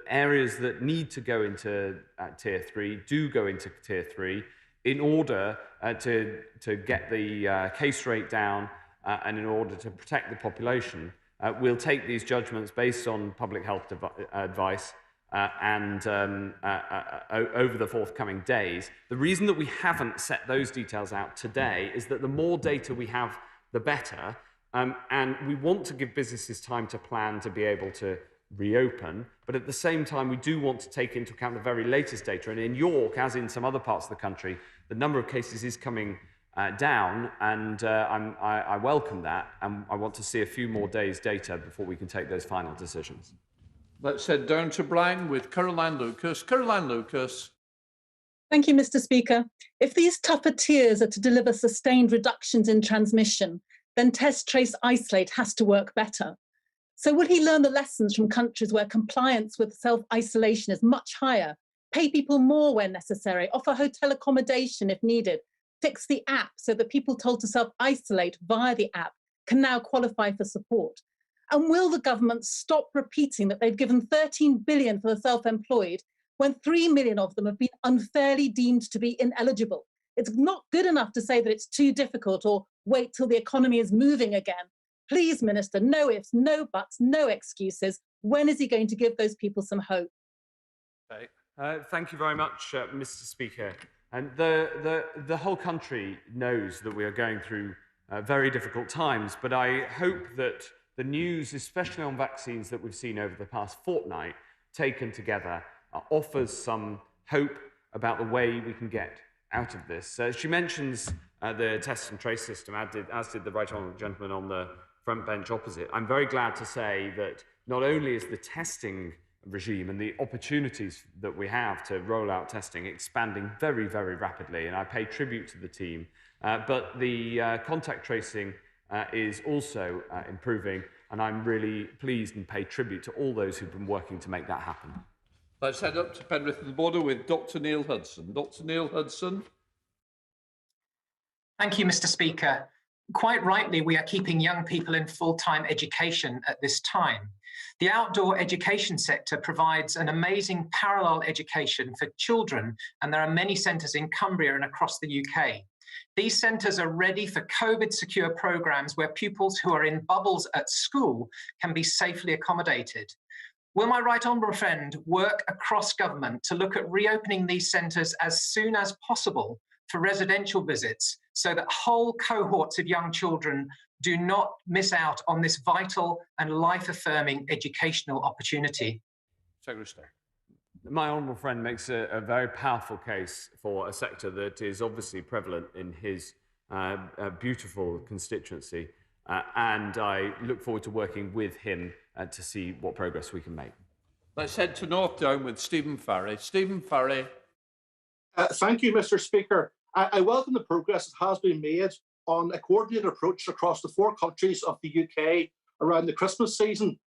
areas that need to go into Tier 3 do go into Tier 3 in order to get the case rate down and in order to protect the population. We'll take these judgments based on public health advice and over the forthcoming days. The reason that we haven't set those details out today is that the more data we have, the better. And we want to give businesses time to plan to be able to reopen, but at the same time, we do want to take into account the very latest data. And in York, as in some other parts of the country, the number of cases is coming down, and I welcome that. And I want to see a few more days' data before we can take those final decisions. Let's head down to Brian with Caroline Lucas. Caroline Lucas. Thank you, Mr. Speaker. If these tougher tiers are to deliver sustained reductions in transmission, then test, trace, isolate has to work better. So will he learn the lessons from countries where compliance with self-isolation is much higher, pay people more when necessary, offer hotel accommodation if needed, fix the app so that people told to self-isolate via the app can now qualify for support? And will the government stop repeating that they've given 13 billion for the self-employed when 3 million of them have been unfairly deemed to be ineligible? It's not good enough to say that it's too difficult or wait till the economy is moving again. Please, Minister, no ifs, no buts, no excuses. When is he going to give those people some hope? Okay. Thank you very much, Mr. Speaker. And the whole country knows that we are going through very difficult times, but I hope that the news, especially on vaccines that we've seen over the past fortnight, taken together, offers some hope about the way we can get out of this. She mentions the test and trace system, as did the right honourable gentleman on the front bench opposite. I'm very glad to say that not only is the testing regime and the opportunities that we have to roll out testing expanding very, very rapidly, and I pay tribute to the team, but the contact tracing is also improving, and I'm really pleased and pay tribute to all those who've been working to make that happen. Let's head up to Penrith and the border with Dr. Neil Hudson. Dr. Neil Hudson. Thank you, Mr. Speaker. Quite rightly, we are keeping young people in full-time education at this time. The outdoor education sector provides an amazing parallel education for children, and there are many centres in Cumbria and across the UK. These centres are ready for COVID-secure programmes where pupils who are in bubbles at school can be safely accommodated. Will my right honourable friend work across government to look at reopening these centres as soon as possible for residential visits so that whole cohorts of young children do not miss out on this vital and life-affirming educational opportunity? Secretary of State. My honourable friend makes a very powerful case for a sector that is obviously prevalent in his beautiful constituency, and I look forward to working with him to see what progress we can make. Let's head to North Down with Stephen Farry. Stephen Farry. Thank you, Mr. Speaker. I welcome the progress that has been made on a coordinated approach across the 4 countries of the UK around the Christmas season.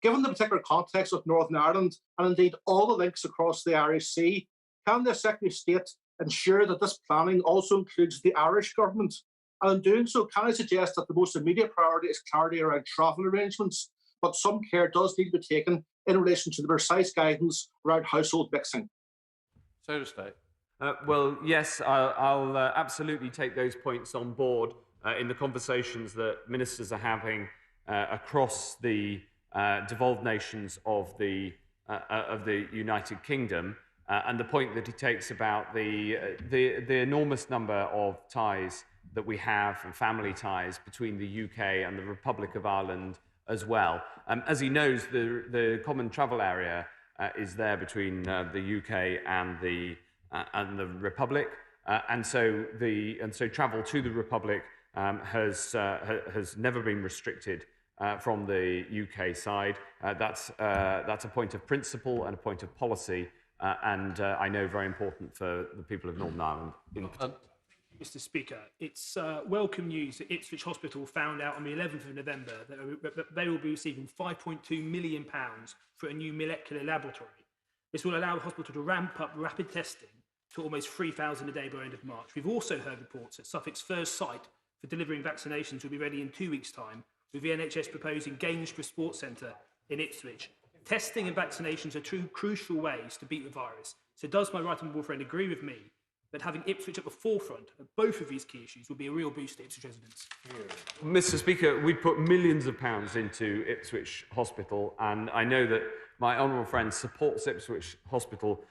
Given the particular context of Northern Ireland and indeed all the links across the Irish Sea, can the Secretary of State ensure that this planning also includes the Irish government? And in doing so, can I suggest that the most immediate priority is clarity around travel arrangements, but some care does need to be taken in relation to the precise guidance around household mixing? Secretary of State. Well, yes, I'll absolutely take those points on board in the conversations that ministers are having across the devolved nations of the United Kingdom, and the point that he takes about the enormous number of ties that we have and family ties between the UK and the Republic of Ireland as well. As he knows, the common travel area is there between the UK and the Republic, and so travel to the Republic has never been restricted from the UK side. That's a point of principle and a point of policy, and I know very important for the people of Northern Ireland. Mr. Speaker, it's welcome news that Ipswich Hospital found out on the 11th of November that they will be receiving £5.2 million for a new molecular laboratory. This will allow the hospital to ramp up rapid testing to almost 3,000 a day by the end of March. We've also heard reports that Suffolk's first site for delivering vaccinations will be ready in 2 weeks' time, with the NHS proposing Gainsborough Sports Centre in Ipswich. Testing and vaccinations are two crucial ways to beat the virus. So does my right honourable friend agree with me that having Ipswich at the forefront of both of these key issues will be a real boost to Ipswich residents? Mr. Speaker, we put millions of pounds into Ipswich Hospital, and I know that my honourable friend supports Ipswich Hospital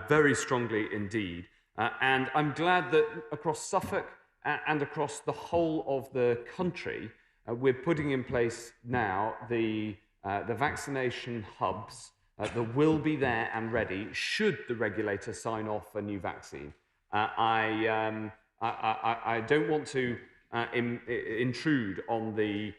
very strongly indeed. And I'm glad that across Suffolk and across the whole of the country, we're putting in place now the vaccination hubs that will be there and ready should the regulator sign off a new vaccine. I don't want to intrude on the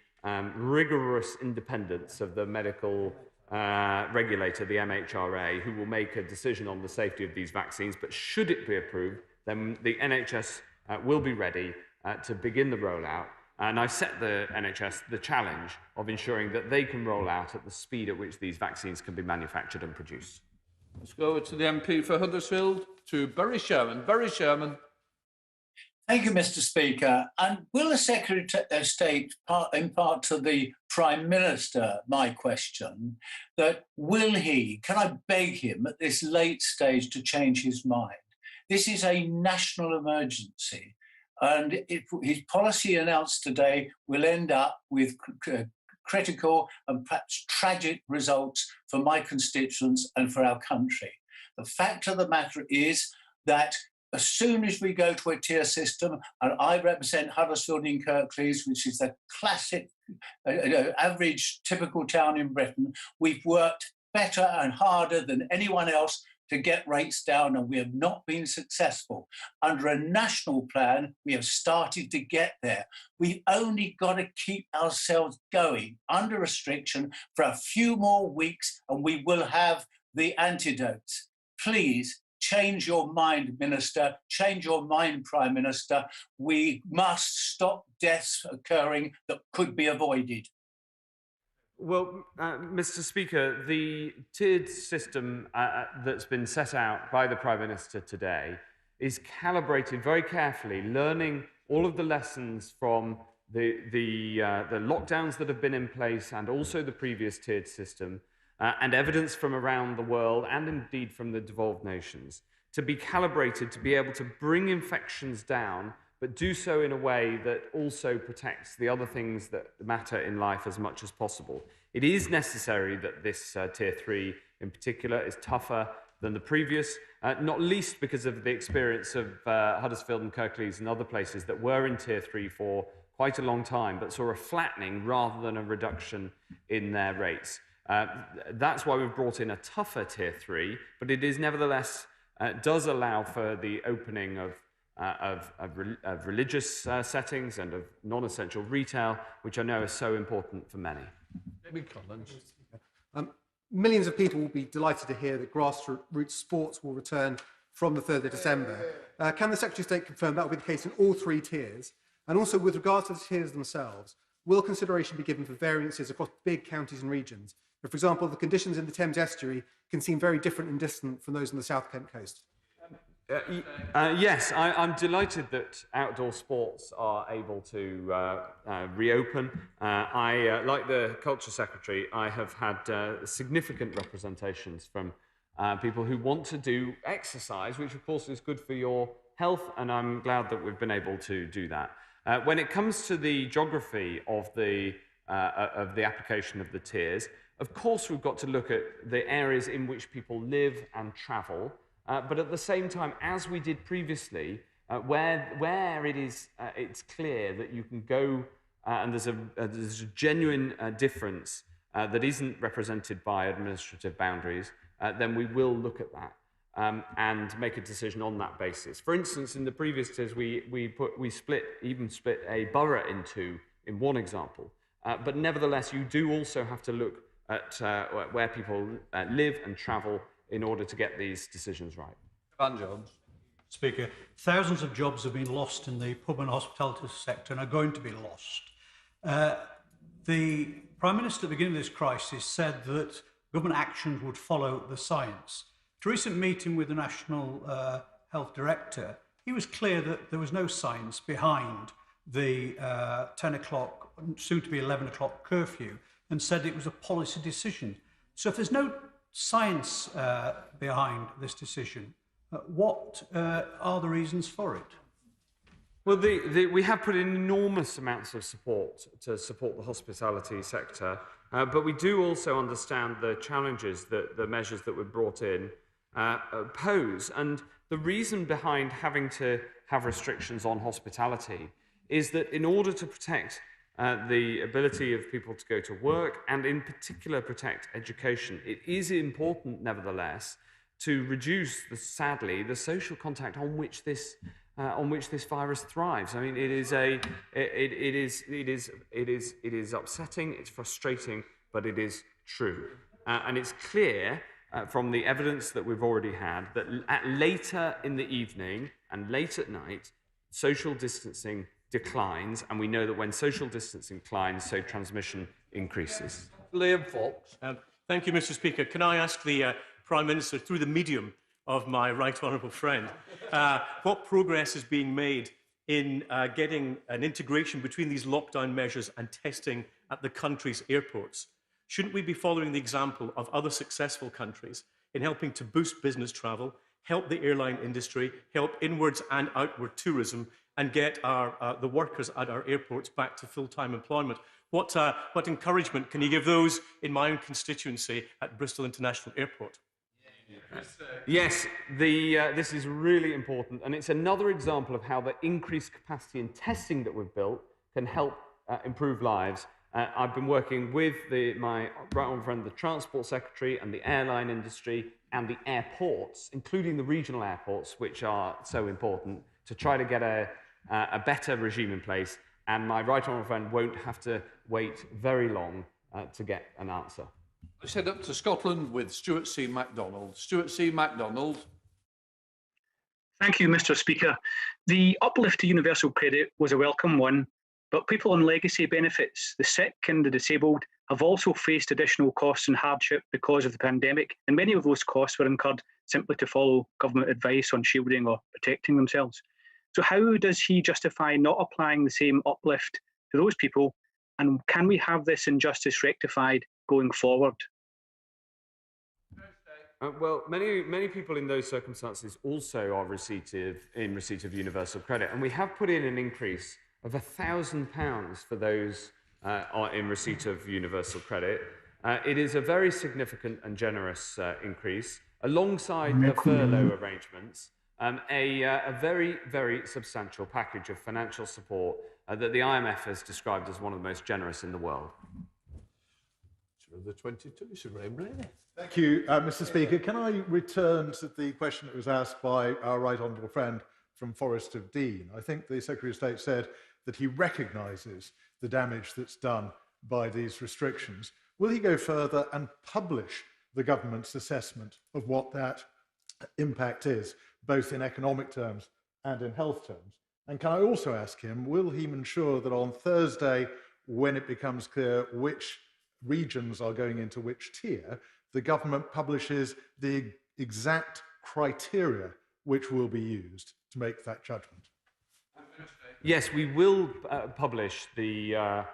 rigorous independence of the medical regulator, the MHRA, who will make a decision on the safety of these vaccines. But should it be approved, then the NHS will be ready to begin the rollout. And I set the NHS the challenge of ensuring that they can roll out at the speed at which these vaccines can be manufactured and produced. Let's go to the MP for Huddersfield, to Barry Sherman. Barry Sherman. Thank you, Mr. Speaker. And will the Secretary of State impart to the Prime Minister my question that can I beg him at this late stage to change his mind? This is a national emergency. And his policy announced today will end up with critical and perhaps tragic results for my constituents and for our country. The fact of the matter is that as soon as we go to a tier system, and I represent Huddersfield in Kirklees, which is the classic, average, typical town in Britain, we've worked better and harder than anyone else to get rates down, and we have not been successful. Under a national plan, we have started to get there. We've only got to keep ourselves going under restriction for a few more weeks, and we will have the antidotes. Please, change your mind, Minister. Change your mind, Prime Minister. We must stop deaths occurring that could be avoided. Well, Mr. Speaker, the tiered system that's been set out by the Prime Minister today is calibrated very carefully, learning all of the lessons from the lockdowns that have been in place and also the previous tiered system, and evidence from around the world and indeed from the devolved nations, to be calibrated to be able to bring infections down, but do so in a way that also protects the other things that matter in life as much as possible. It is necessary that this Tier 3 in particular is tougher than the previous, not least because of the experience of Huddersfield and Kirklees and other places that were in Tier 3 for quite a long time, but saw a flattening rather than a reduction in their rates. That's why we've brought in a tougher Tier 3, but it is nevertheless does allow for the opening of religious settings and of non-essential retail, which I know is so important for many. Millions of people will be delighted to hear that grassroots sports will return from the 3rd of December. Can the Secretary of State confirm that will be the case in all 3 tiers? And also, with regards to the tiers themselves, will consideration be given for variances across big counties and regions? For example, the conditions in the Thames estuary can seem very different and distant from those on the South Kent coast. Yes, I'm delighted that outdoor sports are able to reopen. Like the Culture Secretary, I have had significant representations from people who want to do exercise, which of course is good for your health, and I'm glad that we've been able to do that. When it comes to the geography of the application of the tiers, of course we've got to look at the areas in which people live and travel. But at the same time, as we did previously, where it is, it's clear that you can go and there's a genuine difference that isn't represented by administrative boundaries, then we will look at that and make a decision on that basis. For instance, in the previous tiers, we split a borough in one example. But nevertheless, you do also have to look at where people live and travel in order to get these decisions right. Van Jones. Speaker, thousands of jobs have been lost in the pub and hospitality sector and are going to be lost. The Prime Minister at the beginning of this crisis said that government actions would follow the science. At a recent meeting with the National Health Director, he was clear that there was no science behind the 10 o'clock, soon to be 11 o'clock curfew, and said it was a policy decision. So if there's no science behind this decision, what are the reasons for it? Well, we have put in enormous amounts of support to support the hospitality sector, but we do also understand the challenges that the measures that were brought in pose. And the reason behind having to have restrictions on hospitality is that in order to protect the ability of people to go to work, and in particular protect education, it is important, nevertheless, to reduce, sadly, the social contact on which this virus thrives. I mean, it is upsetting, it's frustrating, but it is true, and it's clear from the evidence that we've already had that later in the evening and late at night, social distancing declines, and we know that when social distancing declines, so transmission increases. Liam Fox. Thank you, Mr. Speaker. Can I ask the Prime Minister, through the medium of my right honourable friend, what progress is being made in getting an integration between these lockdown measures and testing at the country's airports? Shouldn't we be following the example of other successful countries in helping to boost business travel, help the airline industry, help inwards and outward tourism, and get the workers at our airports back to full-time employment? What encouragement can you give those in my own constituency at Bristol International Airport? Yes, this is really important, and it's another example of how the increased capacity in testing that we've built can help improve lives. I've been working with my right honourable friend, the Transport Secretary, and the airline industry, and the airports, including the regional airports, which are so important, to try to get a better regime in place, and my right honourable friend won't have to wait very long to get an answer. Let's head up to Scotland with Stuart C. MacDonald. Stuart C. MacDonald. Thank you, Mr. Speaker. The uplift to universal credit was a welcome one, but people on legacy benefits, the sick and the disabled, have also faced additional costs and hardship because of the pandemic, and many of those costs were incurred simply to follow government advice on shielding or protecting themselves. So how does he justify not applying the same uplift to those people, and can we have this injustice rectified going forward? Well, many people in those circumstances also are in receipt of universal credit, and we have put in an increase of £1,000 for those in receipt of universal credit. It is a very significant and generous increase, alongside the furlough arrangements, a very, very substantial package of financial support that the IMF has described as one of the most generous in the world. The 22, Sir Graham Blaney. Thank you, Mr. Speaker. Can I return to the question that was asked by our right honourable friend from Forest of Dean? I think the Secretary of State said that he recognises the damage that's done by these restrictions. Will he go further and publish the government's assessment of what that impact is, both in economic terms and in health terms? And can I also ask him, will he ensure that on Thursday, when it becomes clear which regions are going into which tier, the government publishes the exact criteria which will be used to make that judgment? Yes, we will publish the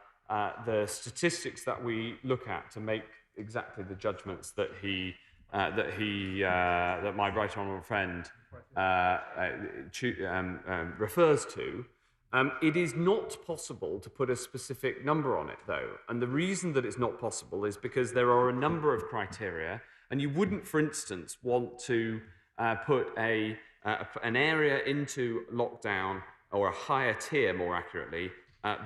statistics that we look at to make exactly the judgments that my right honourable friend refers to. It is not possible to put a specific number on it, though, and the reason that it's not possible is because there are a number of criteria, and you wouldn't, for instance, want to put an area into lockdown, or a higher tier, more accurately,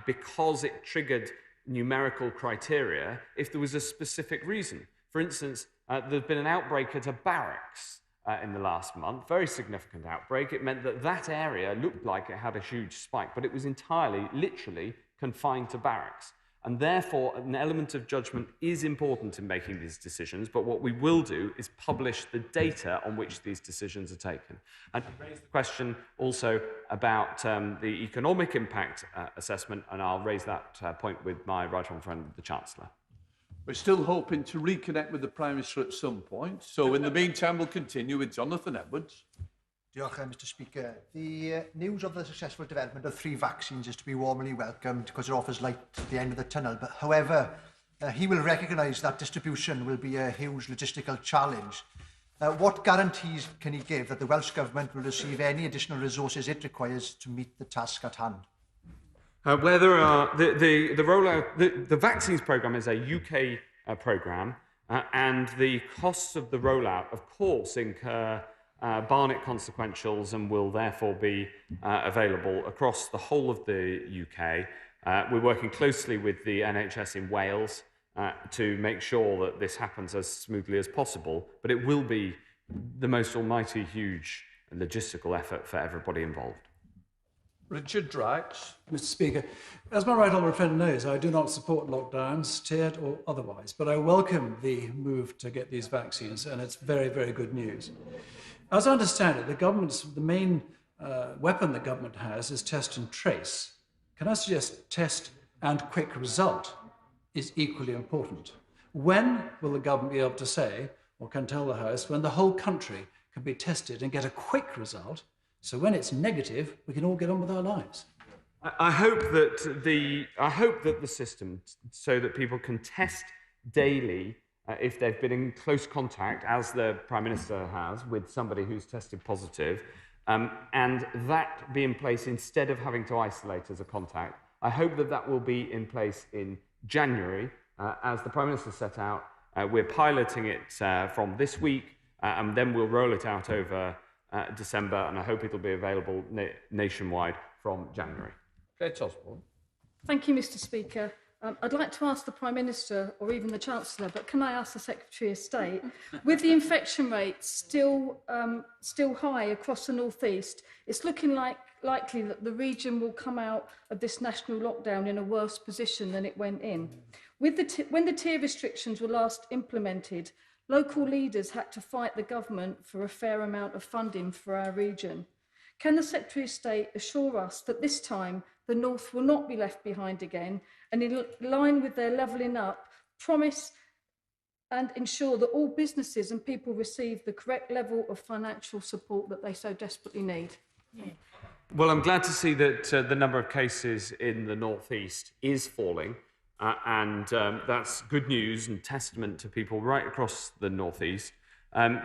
because it triggered numerical criteria if there was a specific reason. For instance, there's been an outbreak at a barracks in the last month, very significant outbreak. It meant that that area looked like it had a huge spike, but it was entirely, literally, confined to barracks. And therefore, an element of judgment is important in making these decisions, but what we will do is publish the data on which these decisions are taken. And you raised the question also about the economic impact assessment, and I'll raise that point with my right honourable friend, the Chancellor. We're still hoping to reconnect with the Prime Minister at some point. So in the meantime, we'll continue with Jonathan Edwards. Diolch, Mr. Speaker. The news of the successful development of 3 vaccines is to be warmly welcomed because it offers light at the end of the tunnel. But however, he will recognise that distribution will be a huge logistical challenge. What guarantees can he give that the Welsh Government will receive any additional resources it requires to meet the task at hand? Where there are the rollout, the vaccines programme is a UK programme, and the costs of the rollout, of course, incur Barnett consequentials and will therefore be available across the whole of the UK. We're working closely with the NHS in Wales to make sure that this happens as smoothly as possible, but it will be the most almighty huge logistical effort for everybody involved. Richard Drax. Mr. Speaker, as my right honourable friend knows, I do not support lockdowns, tiered or otherwise, but I welcome the move to get these vaccines, and it's very, very good news. As I understand it, the main weapon the government has is test and trace. Can I suggest test and quick result is equally important? When will the government be able to say, or can tell the House, when the whole country can be tested and get a quick result, so when it's negative, we can all get on with our lives? I hope that the system, so that people can test daily if they've been in close contact, as the Prime Minister has, with somebody who's tested positive, and that be in place instead of having to isolate as a contact. I hope that that will be in place in January, as the Prime Minister set out. We're piloting it from this week, and then we'll roll it out over December, and I hope it'll be available nationwide from January. Kate Osborne. Thank you, Mr. Speaker. I'd like to ask the Prime Minister or even the Chancellor, but can I ask the Secretary of State, with the infection rates still high across the North East, it's looking likely that the region will come out of this national lockdown in a worse position than it went in. When the tier restrictions were last implemented, local leaders had to fight the government for a fair amount of funding for our region. Can the Secretary of State assure us that this time the North will not be left behind again, and in line with their levelling up, promise and ensure that all businesses and people receive the correct level of financial support that they so desperately need? Well, I'm glad to see that the number of cases in the North East is falling, and that's good news and testament to people right across the North East.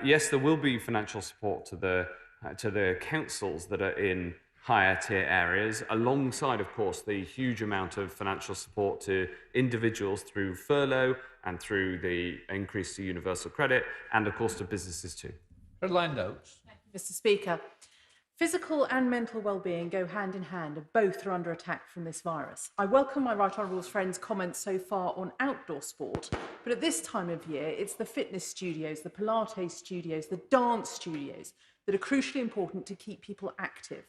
Yes, there will be financial support to the councils that are in higher tier areas, alongside, of course, the huge amount of financial support to individuals through furlough and through the increase to universal credit, and, of course, to businesses too. Headline notes. Thank you, Mr. Speaker. Physical and mental well-being go hand in hand, and both are under attack from this virus. I welcome my Right Honourable friend's comments so far on outdoor sport, but at this time of year, it's the fitness studios, the Pilates studios, the dance studios that are crucially important to keep people active.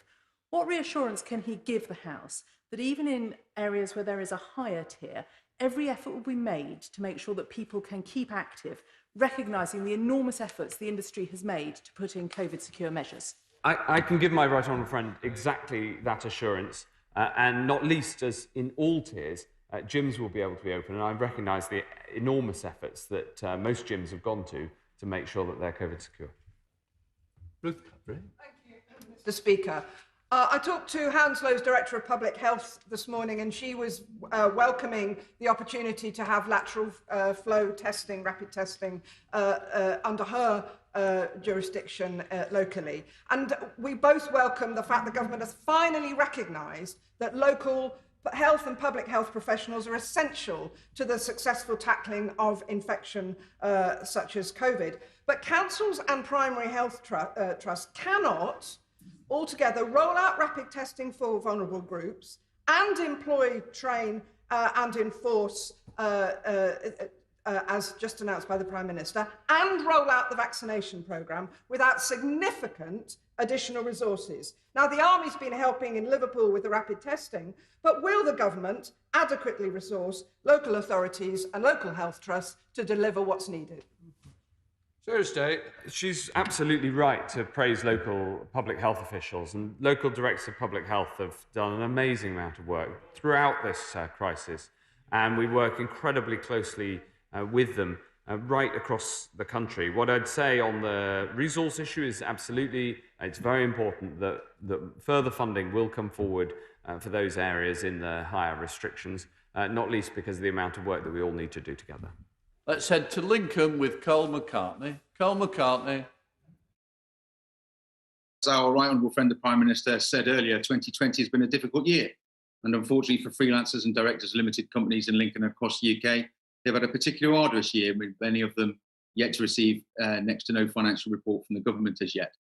What reassurance can he give the House that even in areas where there is a higher tier, every effort will be made to make sure that people can keep active, recognising the enormous efforts the industry has made to put in COVID-secure measures? I can give my right honourable friend exactly that assurance, and not least as in all tiers, gyms will be able to be open, and I recognise the enormous efforts that most gyms have gone to make sure that they're COVID secure. Ruth, Thank you, Mr. Speaker. I talked to Hounslow's Director of Public Health this morning, and she was welcoming the opportunity to have lateral flow testing, rapid testing, under her jurisdiction locally. And we both welcome the fact the government has finally recognised that local health and public health professionals are essential to the successful tackling of infection such as COVID. But councils and primary health trusts cannot altogether roll out rapid testing for vulnerable groups and employ, train and enforce, as just announced by the Prime Minister, and roll out the vaccination programme without significant additional resources. Now, the Army's been helping in Liverpool with the rapid testing, but will the government adequately resource local authorities and local health trusts to deliver what's needed? Thursday. She's absolutely right to praise local public health officials, and local directors of public health have done an amazing amount of work throughout this crisis, and we work incredibly closely with them right across the country. What I'd say on the resource issue is absolutely, it's very important that further funding will come forward for those areas in the higher restrictions, not least because of the amount of work that we all need to do together. Let's head to Lincoln with Carl McCartney. Carl McCartney. As our right honourable friend, the Prime Minister, said earlier, 2020 has been a difficult year. And unfortunately for freelancers and directors of limited companies in Lincoln and across the UK, they've had a particularly arduous year, with many of them yet to receive next to no financial report from the government as yet.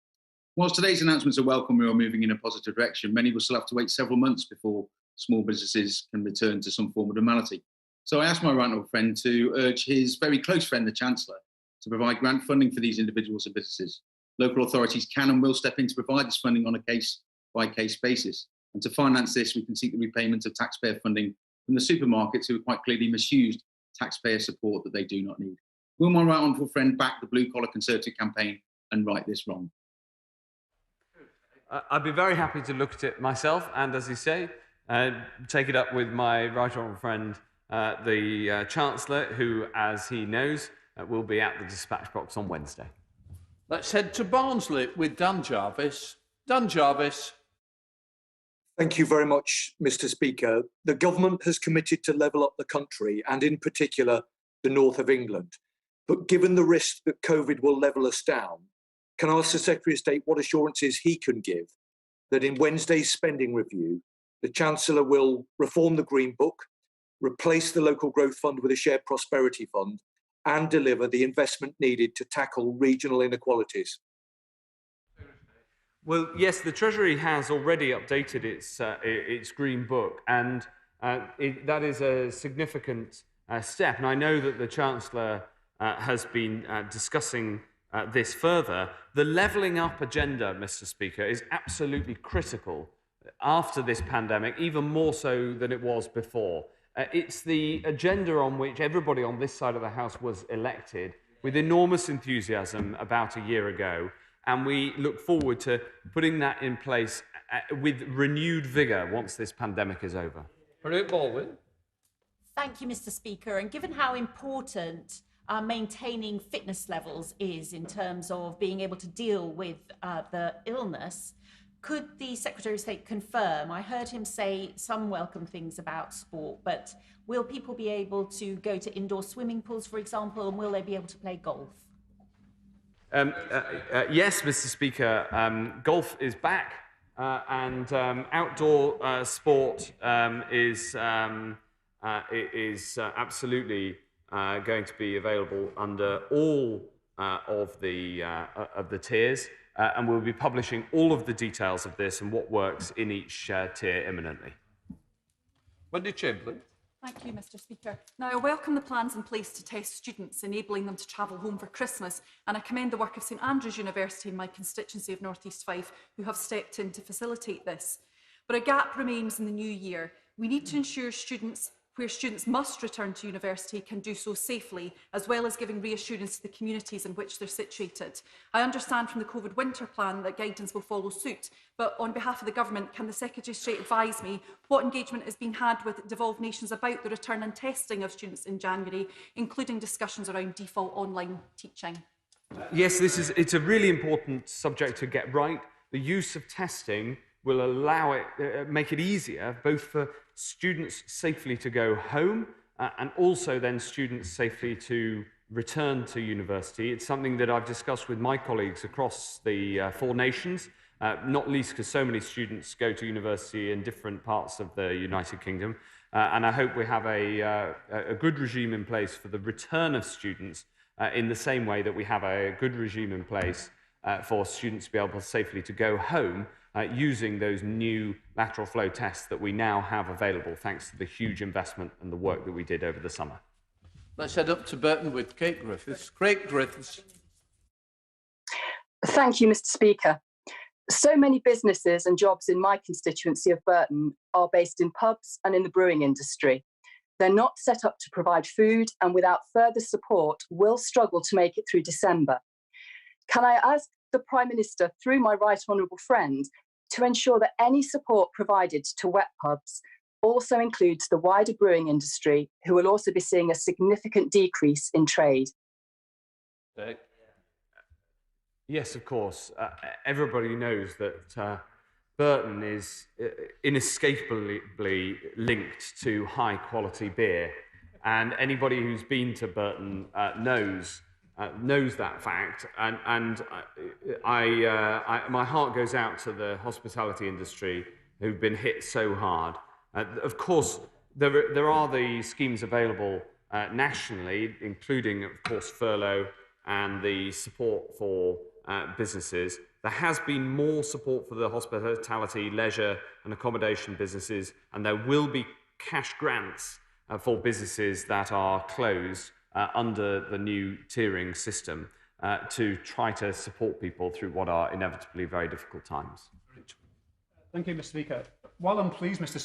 Whilst today's announcements are welcome, we are moving in a positive direction, many will still have to wait several months before small businesses can return to some form of normality. So I asked my right honourable friend to urge his very close friend, the Chancellor, to provide grant funding for these individuals and businesses. Local authorities can and will step in to provide this funding on a case-by-case basis. And to finance this, we can seek the repayment of taxpayer funding from the supermarkets who have quite clearly misused taxpayer support that they do not need. Will my right honourable friend back the blue-collar Conservative campaign and right this wrong? I'd be very happy to look at it myself, and as you say, take it up with my right honourable friend, the Chancellor, who, as he knows, will be at the dispatch box on Wednesday. Let's head to Barnsley with Dan Jarvis. Dan Jarvis. Thank you very much, Mr. Speaker. The government has committed to level up the country, and in particular, the north of England. But given the risk that COVID will level us down, can I ask the Secretary of State what assurances he can give that in Wednesday's spending review, the Chancellor will reform the Green Book, replace the Local Growth Fund with a Shared Prosperity Fund, and deliver the investment needed to tackle regional inequalities? Well, yes, the Treasury has already updated its Green Book, and that is a significant step. And I know that the Chancellor has been discussing this further. The levelling up agenda, Mr. Speaker, is absolutely critical after this pandemic, even more so than it was before. It's the agenda on which everybody on this side of the House was elected with enormous enthusiasm about a year ago. And we look forward to putting that in place with renewed vigour once this pandemic is over. Baldwin. Thank you, Mr. Speaker. And given how important maintaining fitness levels is in terms of being able to deal with the illness, could the Secretary of State confirm? I heard him say some welcome things about sport, but will people be able to go to indoor swimming pools, for example, and will they be able to play golf? Yes, Mr. Speaker, golf is back and outdoor sport is absolutely going to be available under all of the tiers, and we'll be publishing all of the details of this and what works in each tier imminently. Wendy Chamberlain. Thank you, Mr. Speaker. Now, I welcome the plans in place to test students, enabling them to travel home for Christmas, and I commend the work of St Andrews University in my constituency of North East Fife, who have stepped in to facilitate this. But a gap remains in the new year. We need to ensure students must return to university can do so safely, as well as giving reassurance to the communities in which they're situated. I understand from the COVID winter plan that guidance will follow suit, but on behalf of the Government, can the Secretary of State advise me what engagement is being had with devolved nations about the return and testing of students in January, including discussions around default online teaching? Yes, it's a really important subject to get right. The use of testing will allow it, make it easier both for students safely to go home and also then students safely to return to university. It's something that I've discussed with my colleagues across the 4 nations, not least because so many students go to university in different parts of the United Kingdom. And I hope we have a good regime in place for the return of students in the same way that we have a good regime in place for students to be able safely to go home using those new lateral flow tests that we now have available thanks to the huge investment and the work that we did over the summer. Let's head up to Burton with Kate Griffiths. Kate Griffiths. Thank you, Mr. Speaker. So many businesses and jobs in my constituency of Burton are based in pubs and in the brewing industry. They're not set up to provide food and without further support will struggle to make it through December. Can I ask the Prime Minister, through my right honourable friend, to ensure that any support provided to wet pubs also includes the wider brewing industry, who will also be seeing a significant decrease in trade? Yes, of course. Everybody knows that Burton is inescapably linked to high-quality beer, and anybody who's been to Burton knows that fact, and my heart goes out to the hospitality industry who've been hit so hard. Of course, there are the schemes available nationally, including, of course, furlough and the support for businesses. There has been more support for the hospitality, leisure and accommodation businesses, and there will be cash grants for businesses that are closed under the new tiering system to try to support people through what are inevitably very difficult times. Thank you, Mr. Speaker. While I'm pleased, Mr.